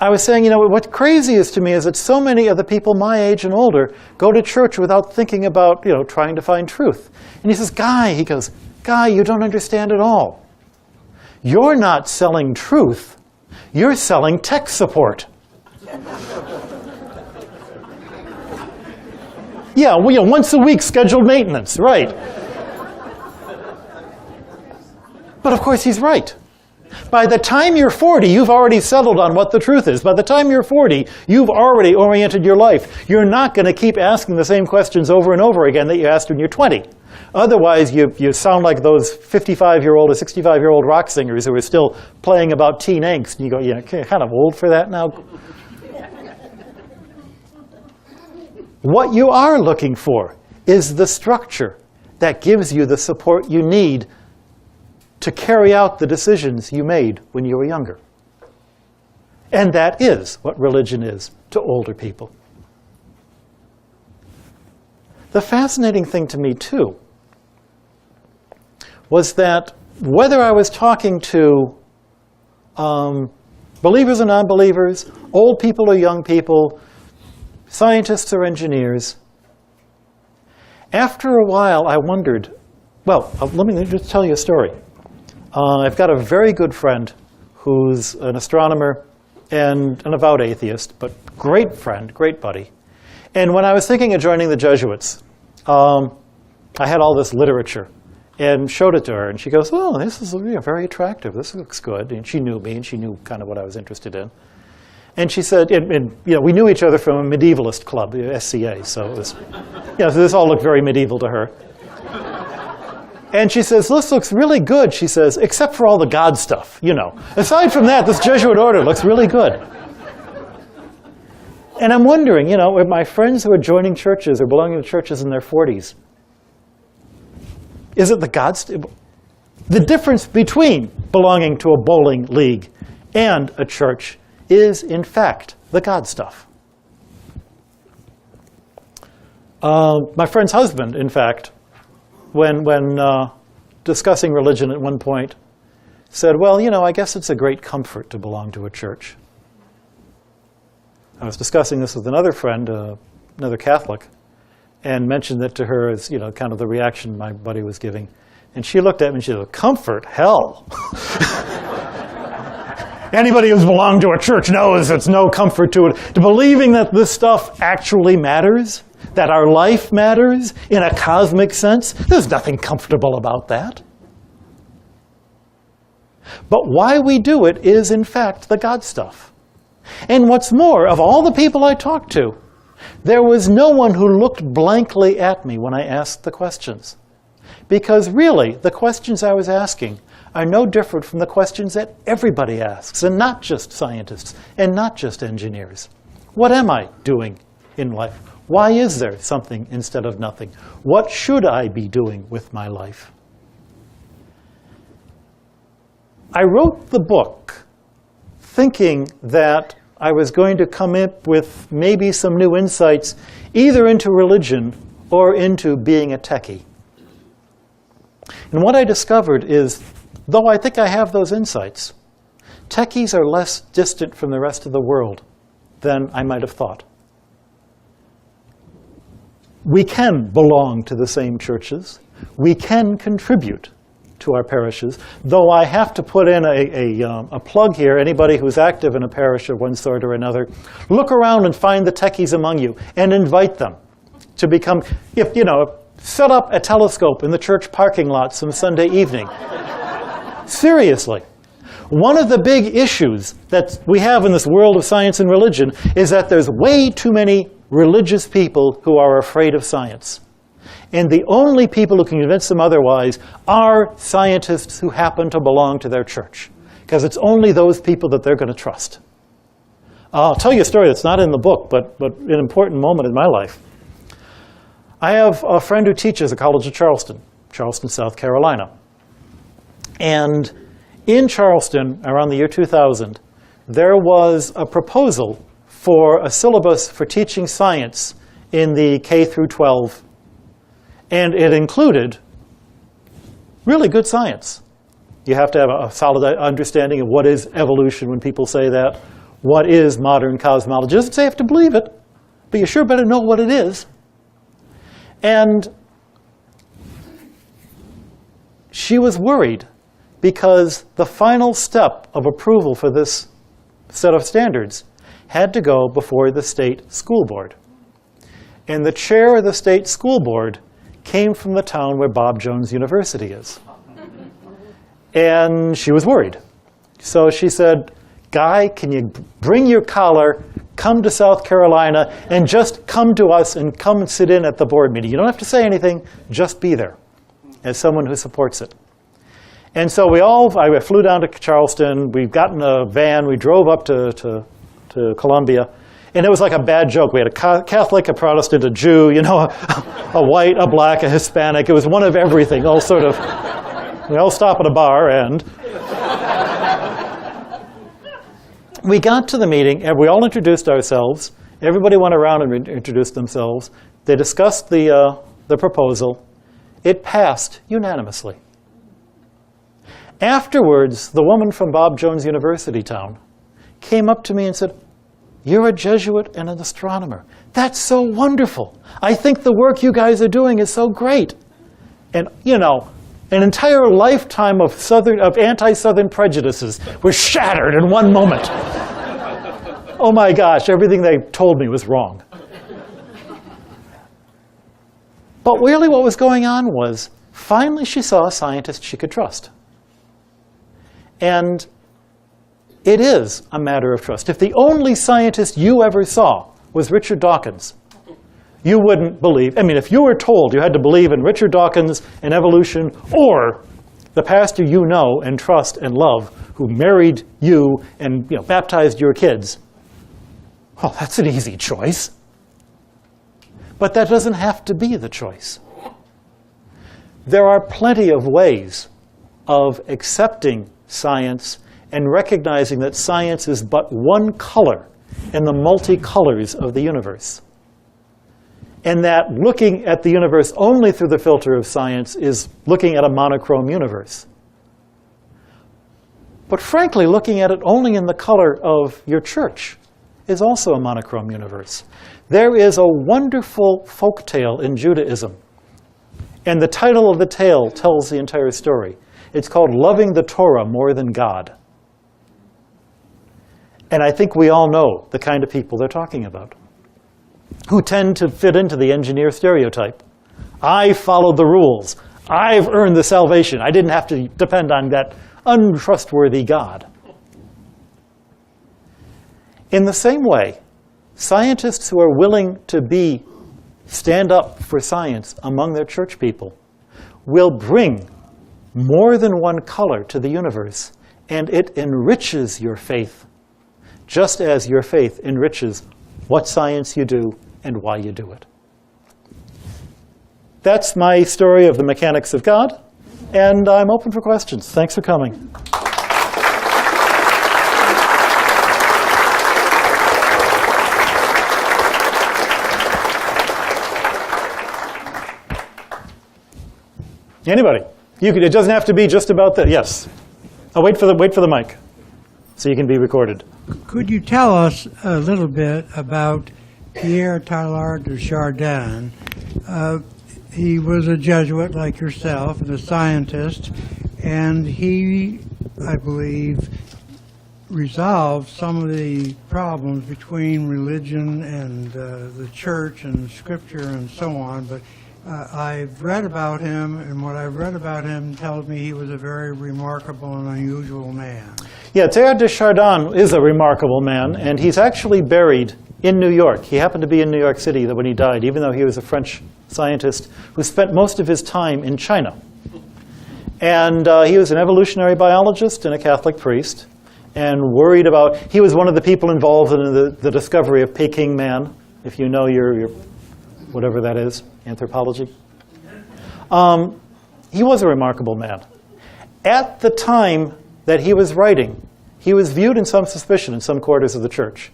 B: I was saying, what crazy is to me is that so many of the people my age and older go to church without thinking about, trying to find truth. And he says, Guy, you don't understand at all. You're not selling truth. You're selling tech support. Yeah, once a week scheduled maintenance, right. But of course he's right. By the time you're 40, you've already settled on what the truth is. By the time you're 40, you've already oriented your life. You're not going to keep asking the same questions over and over again that you asked when you're 20. Otherwise, you sound like those 55-year-old or 65-year-old rock singers who are still playing about teen angst. And you go, kind of old for that now. What you are looking for is the structure that gives you the support you need to carry out the decisions you made when you were younger. And that is what religion is to older people. The fascinating thing to me, too, was that whether I was talking to believers or non-believers, old people or young people, scientists or engineers, after a while I wondered, let me just tell you a story. I've got a very good friend who's an astronomer and an avowed atheist, but great friend, great buddy. And when I was thinking of joining the Jesuits, I had all this literature and showed it to her. And she goes, oh, this is very attractive. This looks good. And she knew me, and she knew kind of what I was interested in. And she said, we knew each other from a medievalist club, SCA, so it was, so this all looked very medieval to her. And she says, this looks really good, she says, except for all the God stuff, Aside from that, this Jesuit order looks really good. And I'm wondering, with my friends who are joining churches or belonging to churches in their 40s, is it the God stuff? The difference between belonging to a bowling league and a church is, in fact, the God stuff. My friend's husband, in fact, when discussing religion at one point, said, well, I guess it's a great comfort to belong to a church. I was discussing this with another friend, another Catholic, and mentioned it to her as, kind of the reaction my buddy was giving. And she looked at me and she said, comfort? Hell. Anybody who's belonged to a church knows it's no comfort to it. To believing that this stuff actually matters, that our life matters in a cosmic sense, there's nothing comfortable about that. But why we do it is, in fact, the God stuff. And what's more, of all the people I talked to, there was no one who looked blankly at me when I asked the questions. Because really, the questions I was asking are no different from the questions that everybody asks, and not just scientists, and not just engineers. What am I doing in life? Why is there something instead of nothing? What should I be doing with my life? I wrote the book thinking that I was going to come up with maybe some new insights either into religion or into being a techie. And what I discovered is, though I think I have those insights, techies are less distant from the rest of the world than I might have thought. We can belong to the same churches. We can contribute to our parishes, though I have to put in a plug here. Anybody who's active in a parish of one sort or another, look around and find the techies among you and invite them to become, set up a telescope in the church parking lot some Sunday evening. Seriously. One of the big issues that we have in this world of science and religion is that there's way too many religious people who are afraid of science. And the only people who can convince them otherwise are scientists who happen to belong to their church, because it's only those people that they're going to trust. I'll tell you a story that's not in the book, but an important moment in my life. I have a friend who teaches at College of Charleston, South Carolina. And in Charleston, around the year 2000, there was a proposal for a syllabus for teaching science in the K through 12. And it included really good science. You have to have a solid understanding of what is evolution when people say that. What is modern cosmology? It doesn't say you have to believe it, but you sure better know what it is. And she was worried because the final step of approval for this set of standards had to go before the state school board. And the chair of the state school board came from the town where Bob Jones University is. And she was worried. So she said, Guy, can you bring your collar, come to South Carolina, and just come to us and come and sit in at the board meeting. You don't have to say anything, just be there as someone who supports it. And so I flew down to Charleston, we got in a van, we drove up to Columbia, and it was like a bad joke. We had a Catholic, a Protestant, a Jew, a white, a black, a Hispanic. It was one of everything, all sort of, we all stop at a bar, and we got to the meeting, and we all introduced ourselves. Everybody went around and introduced themselves. They discussed the proposal. It passed unanimously. Afterwards, the woman from Bob Jones University town came up to me and said, "You're a Jesuit and an astronomer. That's so wonderful. I think the work you guys are doing is so great." And, an entire lifetime of anti-Southern prejudices was shattered in one moment. Oh my gosh, everything they told me was wrong. But really what was going on was, finally she saw a scientist she could trust. And it is a matter of trust. If the only scientist you ever saw was Richard Dawkins, you wouldn't believe. If you were told you had to believe in Richard Dawkins and evolution, or the pastor you know and trust and love who married you and baptized your kids, well, that's an easy choice. But that doesn't have to be the choice. There are plenty of ways of accepting science and recognizing that science is but one color in the multicolors of the universe. And that looking at the universe only through the filter of science is looking at a monochrome universe. But frankly, looking at it only in the color of your church is also a monochrome universe. There is a wonderful folk tale in Judaism, and the title of the tale tells the entire story. It's called Loving the Torah More Than God. And I think we all know the kind of people they're talking about, who tend to fit into the engineer stereotype. I followed the rules. I've earned the salvation. I didn't have to depend on that untrustworthy God. In the same way, scientists who are willing to stand up for science among their church people will bring more than one color to the universe, and it enriches your faith, just as your faith enriches what science you do and why you do it. That's my story of the mechanics of God, and I'm open for questions. Thanks for coming. Anybody? It doesn't have to be just about that. Yes. Oh, wait for the mic, so you can be recorded.
C: Could you tell us a little bit about Pierre Teilhard de Chardin? He was a Jesuit like yourself and a scientist, and he, I believe, resolved some of the problems between religion and the church and scripture and so on. But I've read about him, and what I've read about him tells me he was a very remarkable and unusual man.
B: Yeah, Teilhard de Chardin is a remarkable man, and he's actually buried in New York. He happened to be in New York City when he died, even though he was a French scientist who spent most of his time in China. And he was an evolutionary biologist and a Catholic priest, and worried about, he was one of the people involved in the discovery of Peking man, if you know your whatever that is, anthropology. He was a remarkable man. At the time that he was writing, he was viewed in some suspicion in some quarters of the church.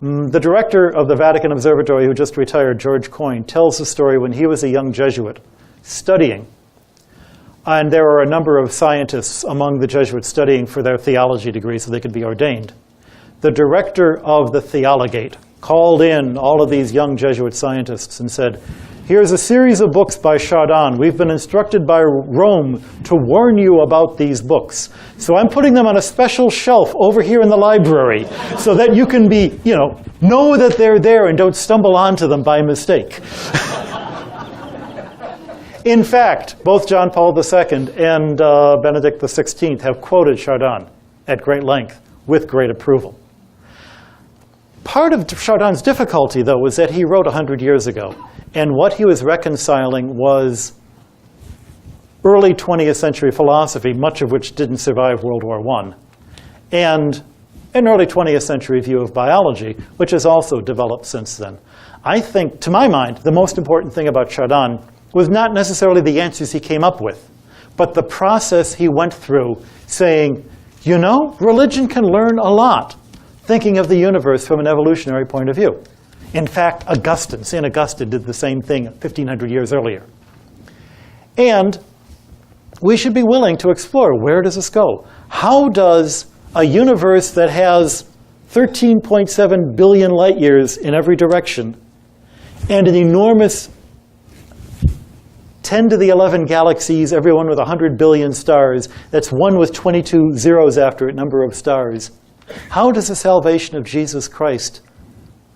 B: The director of the Vatican Observatory, who just retired, George Coyne, tells the story when he was a young Jesuit studying. And there were a number of scientists among the Jesuits studying for their theology degree so they could be ordained. The director of the Theologate called in all of these young Jesuit scientists and said, "Here's a series of books by Chardin. We've been instructed by Rome to warn you about these books. So I'm putting them on a special shelf over here in the library so that you can know that they're there and don't stumble onto them by mistake." In fact, both John Paul II and Benedict XVI have quoted Chardin at great length with great approval. Part of Chardin's difficulty, though, was that he wrote 100 years ago. And what he was reconciling was early 20th century philosophy, much of which didn't survive World War I, and an early 20th century view of biology, which has also developed since then. I think, to my mind, the most important thing about Chardin was not necessarily the answers he came up with, but the process he went through saying, religion can learn a lot, thinking of the universe from an evolutionary point of view. In fact, St. Augustine did the same thing 1,500 years earlier. And we should be willing to explore, where does this go? How does a universe that has 13.7 billion light years in every direction and an enormous 10 to the 11 galaxies, every one with 100 billion stars, that's one with 22 zeros after it, number of stars, how does the salvation of Jesus Christ,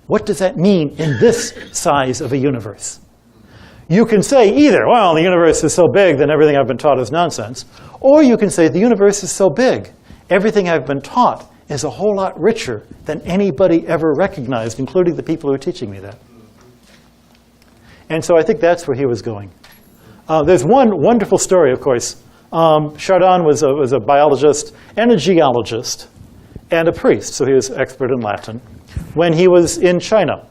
B: what does that mean in this size of a universe? You can say either, well, the universe is so big, then everything I've been taught is nonsense. Or you can say, the universe is so big, everything I've been taught is a whole lot richer than anybody ever recognized, including the people who are teaching me that. And so I think that's where he was going. There's one wonderful story, of course. Chardin was a biologist and a geologist and a priest, so he was expert in Latin. When he was in China,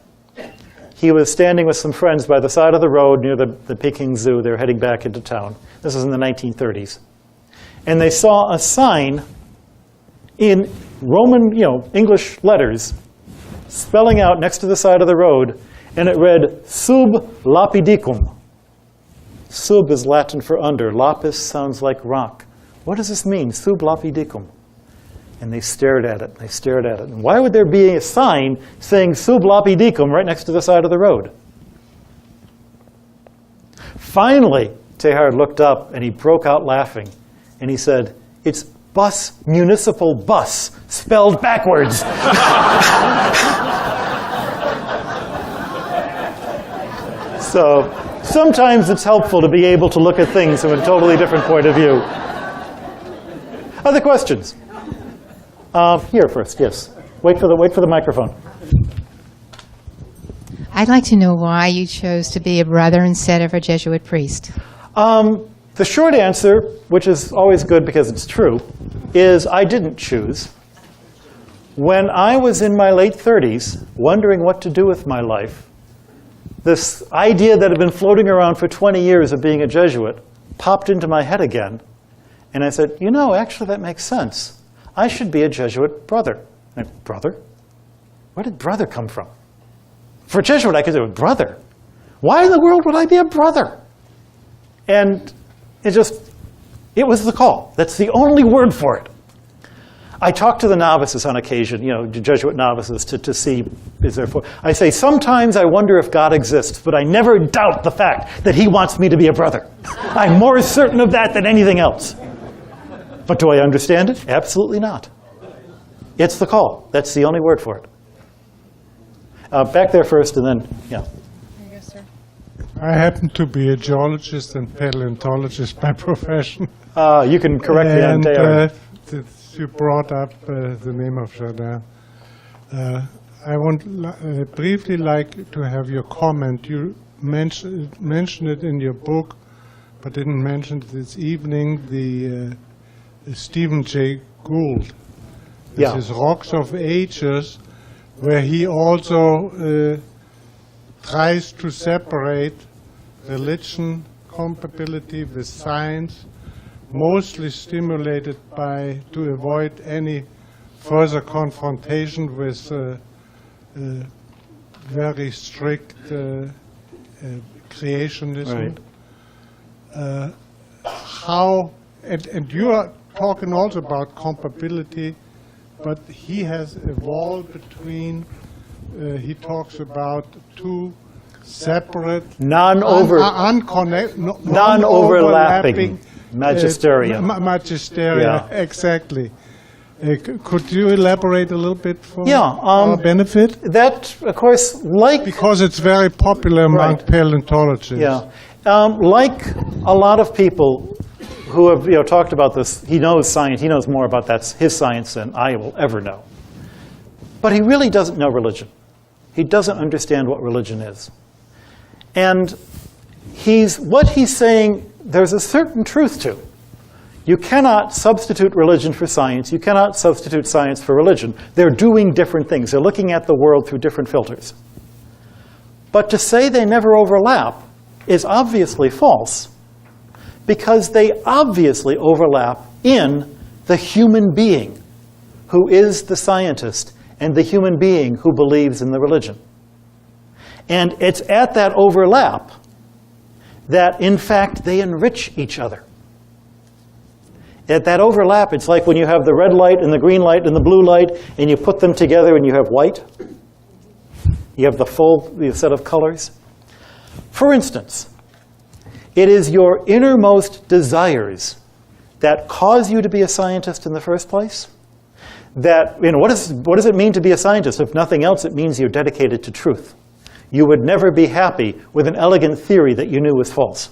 B: he was standing with some friends by the side of the road near the Peking Zoo. They were heading back into town. This was in the 1930s. And they saw a sign in Roman, English letters, spelling out next to the side of the road, and it read, "Sub lapidicum." Sub is Latin for under. Lapis sounds like rock. What does this mean, sub lapidicum? And they stared at it, they stared at it. And why would there be a sign saying sub lapidicum right next to the side of the road? Finally, Teilhard looked up and he broke out laughing. And he said, "It's bus, municipal bus, spelled backwards." So sometimes it's helpful to be able to look at things from a totally different point of view. Other questions? Here first, yes. Wait for the microphone. I'd
D: like to know why you chose to be a brother instead of a Jesuit priest.
B: The The short answer, which is always good because it's true, is I didn't choose. When I was in my late 30s, wondering what to do with my life, this idea that had been floating around for 20 years of being a Jesuit popped into my head again. And I said, you know, actually that makes sense. I should be a Jesuit brother. And I, brother? Where did brother come from? For a Jesuit, I could say, brother. Why in the world would I be a brother? And it was the call. That's the only word for it. I talk to the novices on occasion, you know, Jesuit novices, to see, is there for. I say, sometimes I wonder if God exists, but I never doubt the fact that he wants me to be a brother. I'm more certain of that than anything else. But do I understand it? Absolutely not. It's the call. That's the only word for it. Back there first, and then, yeah.
D: I happen to be a geologist and paleontologist by profession.
B: You can correct me on there.
D: You brought up the name of Chardin. I would briefly like to have your comment. You mentioned it in your book, but didn't mention it this evening, the Stephen Jay Gould. This is Rocks of Ages, where he also tries to separate religion compatibility with science, mostly stimulated to avoid any further confrontation with very strict creationism.
B: Right.
D: And you are talking also about compatibility, but he has evolved between, he talks about two separate,
B: non-overlapping magisteria.
D: Magisteria,
B: Yeah.
D: Exactly. Could you elaborate a little bit for
B: Yeah,
D: our benefit?
B: That, of course, like...
D: Because it's very popular among
B: Right.
D: paleontologists.
B: Yeah. Like a lot of people who have talked about this, he knows science, he knows more about his science than I will ever know. But he really doesn't know religion. He doesn't understand what religion is. And what he's saying, there's a certain truth to. You cannot substitute religion for science. You cannot substitute science for religion. They're doing different things. They're looking at the world through different filters. But to say they never overlap is obviously false, because they obviously overlap in the human being who is the scientist and the human being who believes in the religion. And it's at that overlap that, in fact, they enrich each other. At that overlap, it's like when you have the red light and the green light and the blue light, and you put them together and you have white. You have the full set of colors. For instance, it is your innermost desires that cause you to be a scientist in the first place. That, what does it mean to be a scientist? If nothing else, it means you're dedicated to truth. You would never be happy with an elegant theory that you knew was false.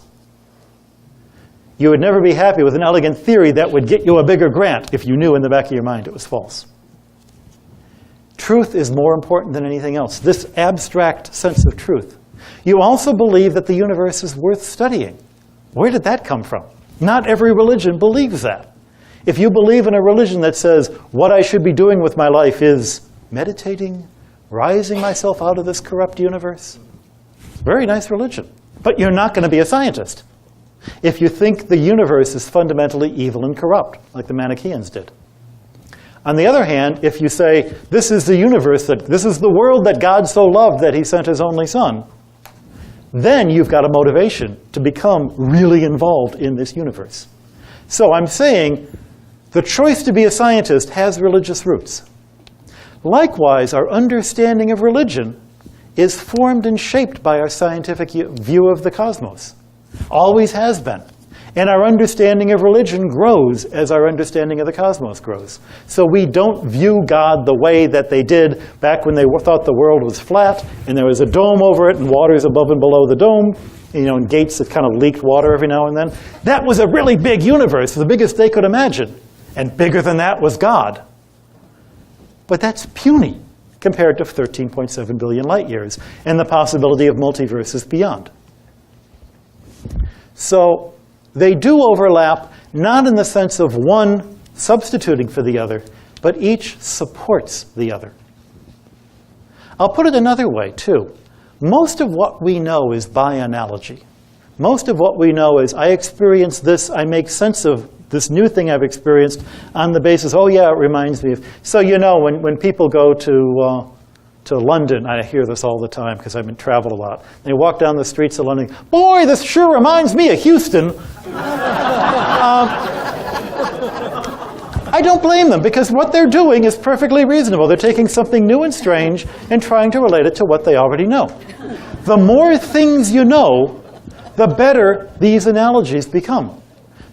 B: You would never be happy with an elegant theory that would get you a bigger grant if you knew in the back of your mind it was false. Truth is more important than anything else, this abstract sense of truth. You also believe that the universe is worth studying. Where did that come from? Not every religion believes that. If you believe in a religion that says, what I should be doing with my life is meditating, rising myself out of this corrupt universe, very nice religion. But you're not going to be a scientist if you think the universe is fundamentally evil and corrupt, like the Manichaeans did. On the other hand, if you say, this is the universe, this is the world that God so loved that he sent his only son, then you've got a motivation to become really involved in this universe. So I'm saying the choice to be a scientist has religious roots. Likewise, our understanding of religion is formed and shaped by our scientific view of the cosmos. Always has been. And our understanding of religion grows as our understanding of the cosmos grows. So we don't view God the way that they did back when they thought the world was flat and there was a dome over it and waters above and below the dome, and gates that kind of leaked water every now and then. That was a really big universe, the biggest they could imagine. And bigger than that was God. But that's puny compared to 13.7 billion light years and the possibility of multiverses beyond. So They do overlap, not in the sense of one substituting for the other, but each supports the other. I'll put it another way, too. Most of what we know is by analogy. Most of what we know is, I experience this, I make sense of this new thing I've experienced on the basis, oh yeah, it reminds me of. So you know, when people go to London, I hear this all the time because I've been traveled a lot. They walk down the streets of London, boy, this sure reminds me of Houston. I don't blame them, because what they're doing is perfectly reasonable. They're taking something new and strange and trying to relate it to what they already know. The more things you know, the better these analogies become.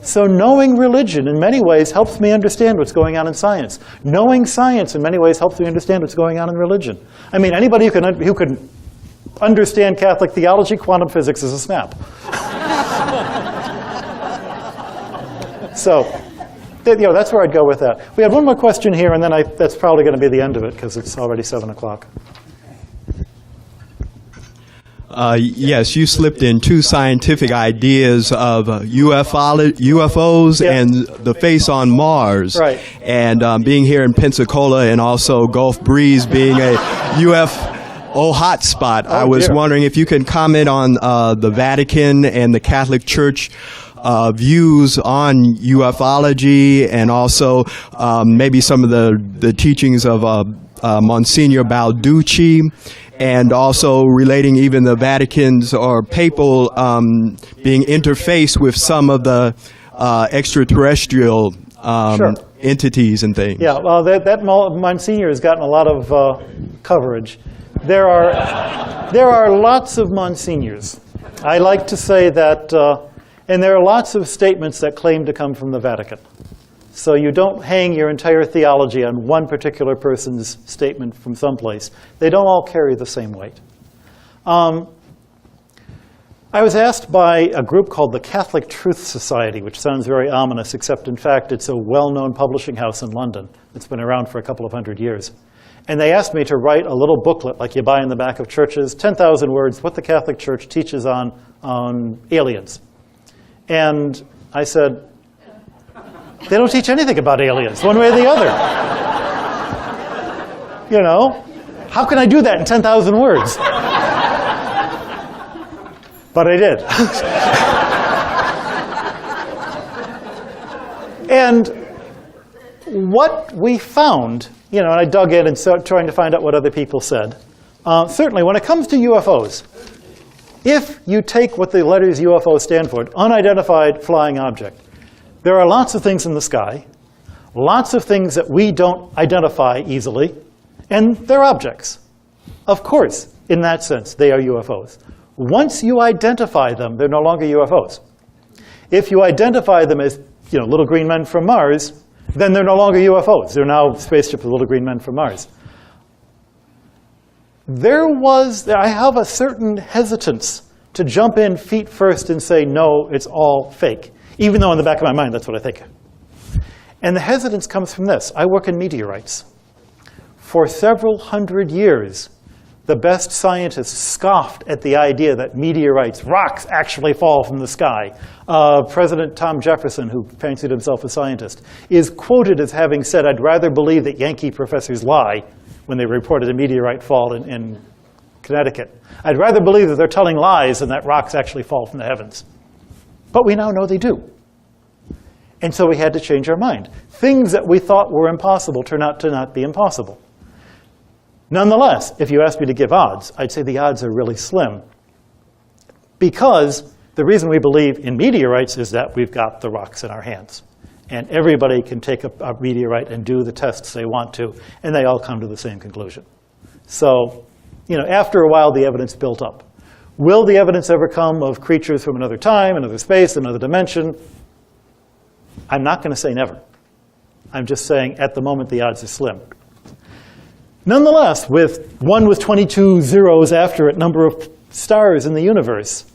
B: So knowing religion in many ways helps me understand what's going on in science. Knowing science in many ways helps me understand what's going on in religion. I mean, anybody who can understand Catholic theology, quantum physics is a snap. So, that's where I'd go with that. We had one more question here, and then that's probably going to be the end of it, because it's already 7 o'clock.
E: Yes, you slipped in two scientific ideas of UFOs
B: Yeah.
E: and the face on Mars.
B: Right.
E: And being here in Pensacola and also Gulf Breeze being a UFO hotspot, I was
B: dear.
E: wondering if you can comment on the Vatican and the Catholic Church views on ufology, and also maybe some of the teachings of Monsignor Balducci, and also relating even the Vatican's or papal being interfaced with some of the extraterrestrial
B: Sure.
E: entities and things.
B: Yeah, well, that Monsignor has gotten a lot of coverage. There are lots of Monsignors. I like to say that, and there are lots of statements that claim to come from the Vatican. So you don't hang your entire theology on one particular person's statement from someplace. They don't all carry the same weight. I was asked by a group called the Catholic Truth Society, which sounds very ominous, except in fact it's a well-known publishing house in London. It's been around for a couple of hundred years. And they asked me to write a little booklet like you buy in the back of churches, 10,000 words, what the Catholic Church teaches on aliens. And I said, they don't teach anything about aliens, one way or the other. You know, how can I do that in 10,000 words? But I did. And what we found, and I dug in and started trying to find out what other people said. Certainly, when it comes to UFOs, if you take what the letters UFO stand for, unidentified flying object, there are lots of things in the sky, lots of things that we don't identify easily, and they're objects. Of course, in that sense, they are UFOs. Once you identify them, they're no longer UFOs. If you identify them as, little green men from Mars, then they're no longer UFOs. They're now spaceships with little green men from Mars. I have a certain hesitance to jump in feet first and say, no, it's all fake. Even though in the back of my mind, that's what I think. And the hesitance comes from this. I work in meteorites. For several hundred years, the best scientists scoffed at the idea that meteorites, rocks, actually fall from the sky. President Tom Jefferson, who fancied himself a scientist, is quoted as having said, I'd rather believe that Yankee professors lie when they reported a meteorite fall in Connecticut. I'd rather believe that they're telling lies than that rocks actually fall from the heavens. But we now know they do. And so we had to change our mind. Things that we thought were impossible turn out to not be impossible. Nonetheless, if you ask me to give odds, I'd say the odds are really slim. Because the reason we believe in meteorites is that we've got the rocks in our hands. And everybody can take a meteorite and do the tests they want to, and they all come to the same conclusion. So, after a while, the evidence built up. Will the evidence ever come of creatures from another time, another space, another dimension? I'm not going to say never. I'm just saying at the moment the odds are slim. Nonetheless, with 22 zeros after it number of stars in the universe,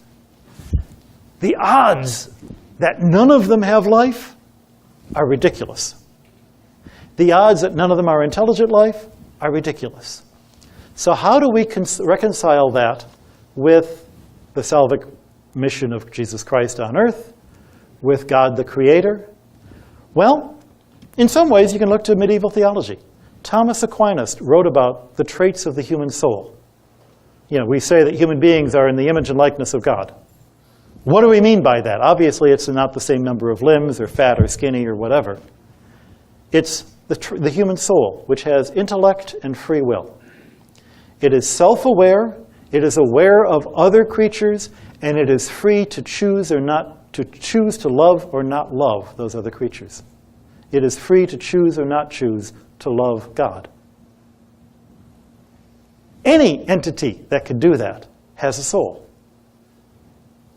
B: the odds that none of them have life are ridiculous. The odds that none of them are intelligent life are ridiculous. So how do we reconcile that with the salvic mission of Jesus Christ on earth, with God the Creator? Well, in some ways you can look to medieval theology. Thomas Aquinas wrote about the traits of the human soul. We say that human beings are in the image and likeness of God. What do we mean by that? Obviously, it's not the same number of limbs or fat or skinny or whatever. It's the human soul, which has intellect and free will. It is self-aware, it is aware of other creatures, and it is free to choose to love or not love those other creatures. It is free to choose or not choose to love God. Any entity that can do that has a soul.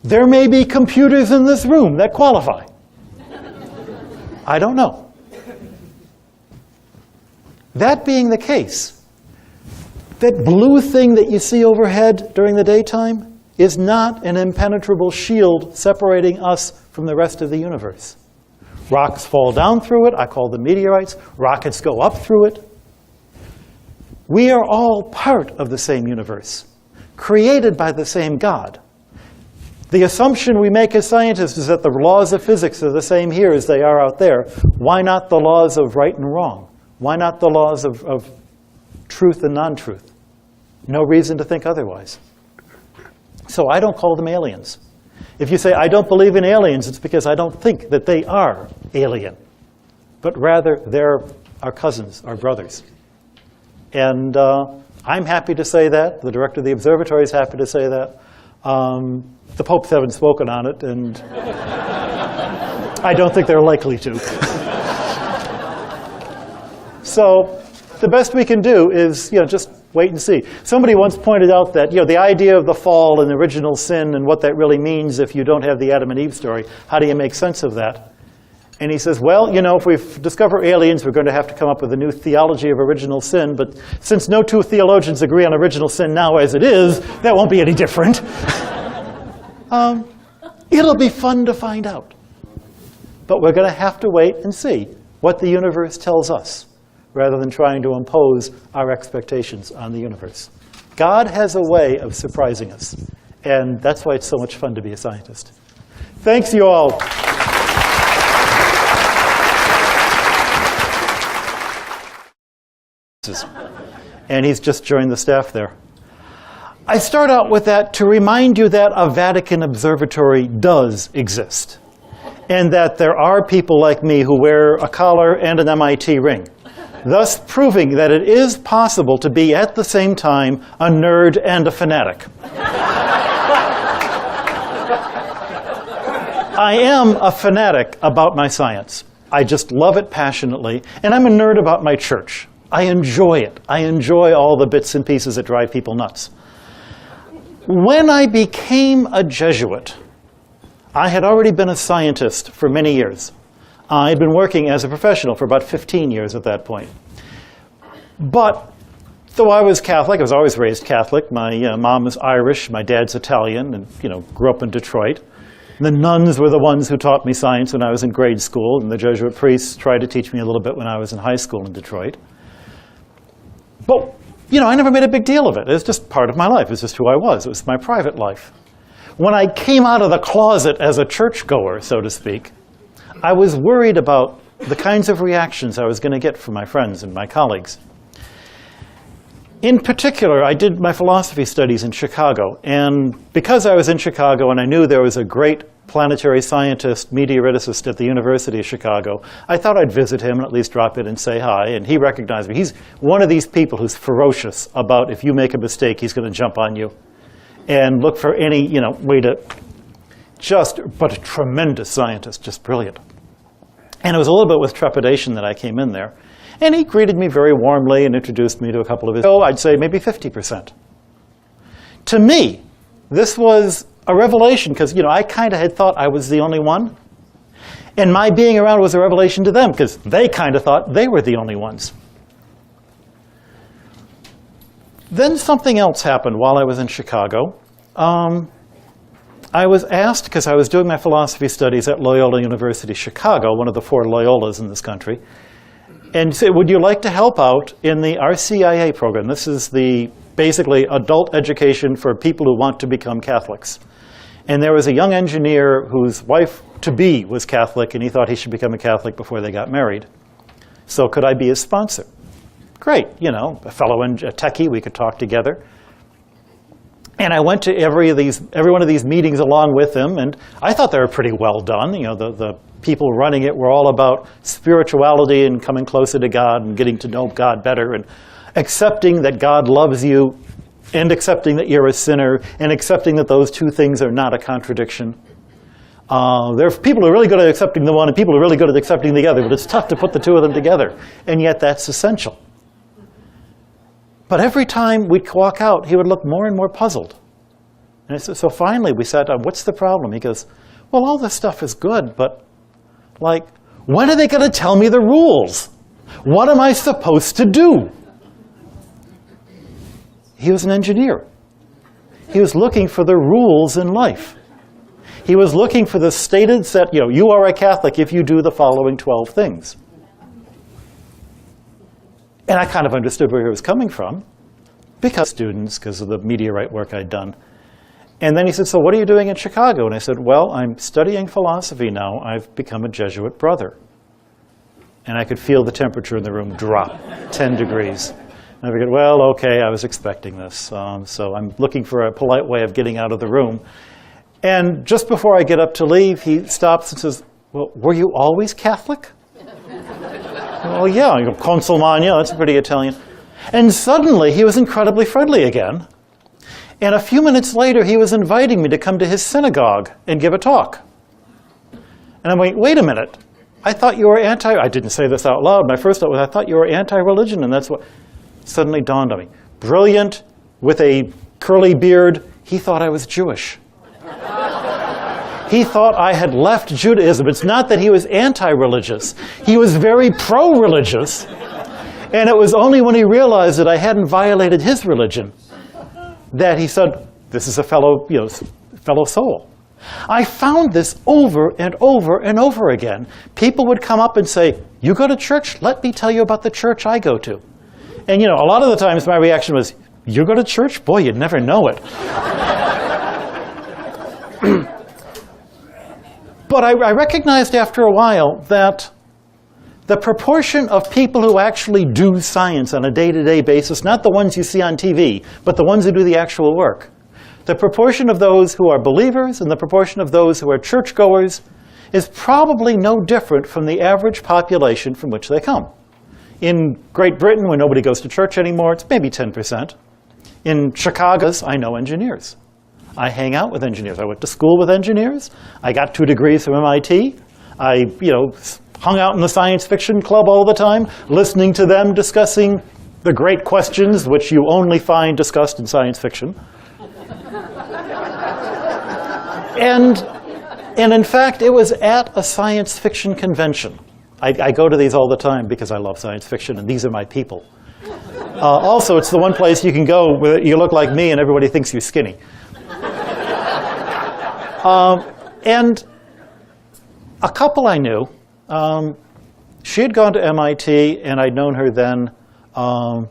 B: There may be computers in this room that qualify. I don't know. That being the case, that blue thing that you see overhead during the daytime is not an impenetrable shield separating us from the rest of the universe. Rocks fall down through it. I call them meteorites. Rockets go up through it. We are all part of the same universe, created by the same God. The assumption we make as scientists is that the laws of physics are the same here as they are out there. Why not the laws of right and wrong? Why not the laws of truth and non-truth? No reason to think otherwise. So I don't call them aliens. If you say, I don't believe in aliens, it's because I don't think that they are alien. But rather, they're our cousins, our brothers. And I'm happy to say that. The director of the observatory is happy to say that. The popes haven't spoken on it, and I don't think they're likely to. So the best we can do is just wait and see. Somebody once pointed out that the idea of the fall and original sin and what that really means if you don't have the Adam and Eve story, how do you make sense of that? And he says, well, if we discover aliens, we're going to have to come up with a new theology of original sin. But since no two theologians agree on original sin now as it is, that won't be any different. It'll be fun to find out. But we're going to have to wait and see what the universe tells us, rather than trying to impose our expectations on the universe. God has a way of surprising us, and that's why it's so much fun to be a scientist. Thanks, you all. And he's just joined the staff there. I start out with that to remind you that a Vatican observatory does exist, and that there are people like me who wear a collar and an MIT ring, thus proving that it is possible to be at the same time a nerd and a fanatic. I am a fanatic about my science. I just love it passionately, and I'm a nerd about my church. I enjoy it. I enjoy all the bits and pieces that drive people nuts. When I became a Jesuit, I had already been a scientist for many years. I'd been working as a professional for about 15 years at that point. But though I was Catholic, I was always raised Catholic. My mom was Irish, my dad's Italian, and grew up in Detroit. And the nuns were the ones who taught me science when I was in grade school, and the Jesuit priests tried to teach me a little bit when I was in high school in Detroit. But, I never made a big deal of it. It was just part of my life. It was just who I was. It was my private life. When I came out of the closet as a churchgoer, so to speak, I was worried about the kinds of reactions I was going to get from my friends and my colleagues. In particular, I did my philosophy studies in Chicago. And because I was in Chicago and I knew there was a great planetary scientist, meteoriticist at the University of Chicago, I thought I'd visit him and at least drop in and say hi. And he recognized me. He's one of these people who's ferocious about if you make a mistake, he's going to jump on you and look for any way to but a tremendous scientist, just brilliant. And it was a little bit with trepidation that I came in there. And he greeted me very warmly and introduced me to a couple of his, I'd say maybe 50%. To me, this was a revelation because, I kind of had thought I was the only one. And my being around was a revelation to them because they kind of thought they were the only ones. Then something else happened while I was in Chicago. I was asked, because I was doing my philosophy studies at Loyola University Chicago, one of the 4 Loyolas in this country, and said, would you like to help out in the RCIA program? This is the basically adult education for people who want to become Catholics. And there was a young engineer whose wife-to-be was Catholic, and he thought he should become a Catholic before they got married. So could I be his sponsor? Great, you know, a fellow techie, we could talk together. And I went to every one of these meetings along with him, and I thought they were pretty well done. You know, the people running it were all about spirituality and coming closer to God and getting to know God better and accepting that God loves you and accepting that you're a sinner and accepting that those two things are not a contradiction. There are people who are really good at accepting the one and people who are really good at accepting the other, but it's tough to put the two of them together, and yet that's essential. But every time we'd walk out, he would look more and more puzzled. And so finally we sat down, what's the problem? He goes, well, all this stuff is good, but like, when are they going to tell me the rules? What am I supposed to do? He was an engineer. He was looking for the rules in life. He was looking for the stated set, you know, you are a Catholic if you do the following 12 things. And I kind of understood where he was coming from, because of the meteorite work I'd done. And then he said, so what are you doing in Chicago? And I said, well, I'm studying philosophy now. I've become a Jesuit brother. And I could feel the temperature in the room drop 10 degrees. And I figured, well, okay, I was expecting this. So I'm looking for a polite way of getting out of the room. And just before I get up to leave, he stops and says, well, were you always Catholic? Well, yeah, you know, Consolmagno, that's pretty Italian. And suddenly, he was incredibly friendly again. And a few minutes later, he was inviting me to come to his synagogue and give a talk. And I'm like, wait a minute. I thought you were I didn't say this out loud. My first thought was, I thought you were anti-religion, and that's what suddenly dawned on me. Brilliant, with a curly beard, he thought I was Jewish. He thought I had left Judaism. It's not that he was anti-religious. He was very pro-religious. And it was only when he realized that I hadn't violated his religion that he said, this is a fellow soul. I found this over and over and over again. People would come up and say, you go to church? Let me tell you about the church I go to. And you know, a lot of the times my reaction was, you go to church? Boy, you'd never know it. But I recognized after a while that the proportion of people who actually do science on a day-to-day basis, not the ones you see on TV, but the ones who do the actual work, the proportion of those who are believers and the proportion of those who are churchgoers is probably no different from the average population from which they come. In Great Britain, where nobody goes to church anymore, it's maybe 10%. In Chicago, I know engineers. I hang out with engineers. I went to school with engineers. I got 2 degrees from MIT. I, hung out in the science fiction club all the time, listening to them discussing the great questions which you only find discussed in science fiction. And in fact, it was at a science fiction convention. I go to these all the time because I love science fiction, and these are my people. Also, it's the one place you can go where you look like me and everybody thinks you're skinny. And a couple I knew, she had gone to MIT, and I'd known her then, and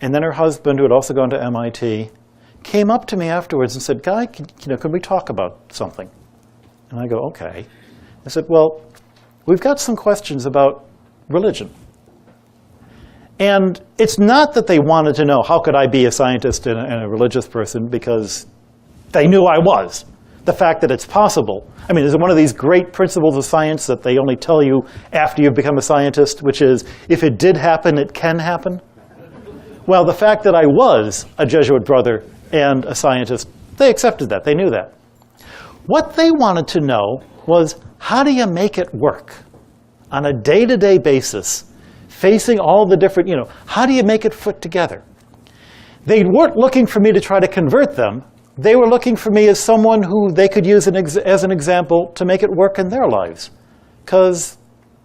B: then her husband, who had also gone to MIT, came up to me afterwards and said, Guy, can we talk about something? And I go, okay. I said, well, we've got some questions about religion. And it's not that they wanted to know, how could I be a scientist and a religious person, because they knew I was. The fact that it's possible. I mean, is it one of these great principles of science that they only tell you after you've become a scientist, which is, if it did happen, it can happen? Well, the fact that I was a Jesuit brother and a scientist, they accepted that. They knew that. What they wanted to know was, how do you make it work on a day-to-day basis, facing all the different, how do you make it fit together? They weren't looking for me to try to convert them. They were looking for me as someone who they could use as an example to make it work in their lives. Because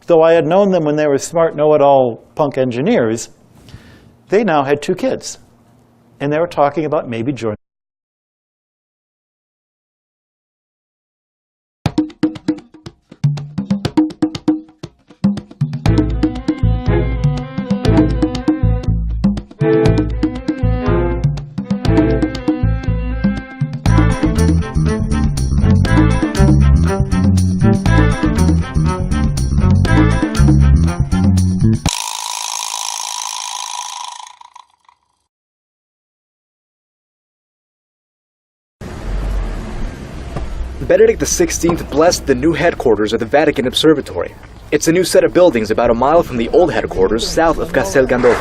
B: though I had known them when they were smart, know-it-all punk engineers, they now had 2 kids. And they were talking about maybe joining.
A: Benedict XVI blessed the new headquarters of the Vatican Observatory. It's a new set of buildings about a mile from the old headquarters south of Castel Gandolfo.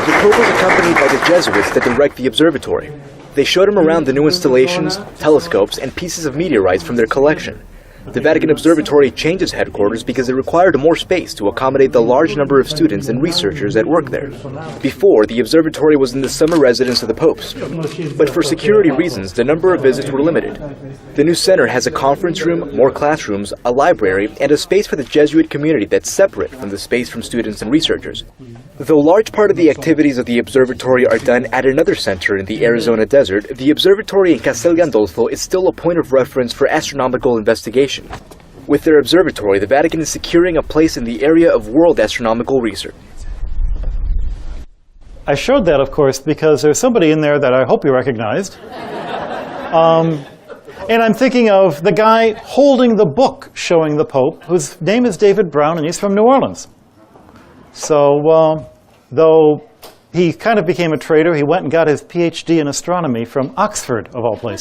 A: The Pope was accompanied by the Jesuits that direct the observatory. They showed him around the new installations, telescopes, and pieces of meteorites from their collection. The Vatican Observatory changed its headquarters because it required more space to accommodate the large number of students and researchers that work there. Before, the observatory was in the summer residence of the popes, but for security reasons, the number of visits were limited. The new center has a conference room, more classrooms, a library, and a space for the Jesuit community that's separate from the space from students and researchers. Though large part of the activities of the observatory are done at another center in the Arizona desert, the observatory in Castel Gandolfo is still a point of reference for astronomical investigation. With their observatory, the Vatican is securing a place in the area of world astronomical research.
B: I showed that, of course, because there's somebody in there that I hope you recognized. And I'm thinking of the guy holding the book showing the Pope, whose name is David Brown, and he's from New Orleans. So, though he kind of became a traitor, he went and got his PhD in astronomy from Oxford, of all places.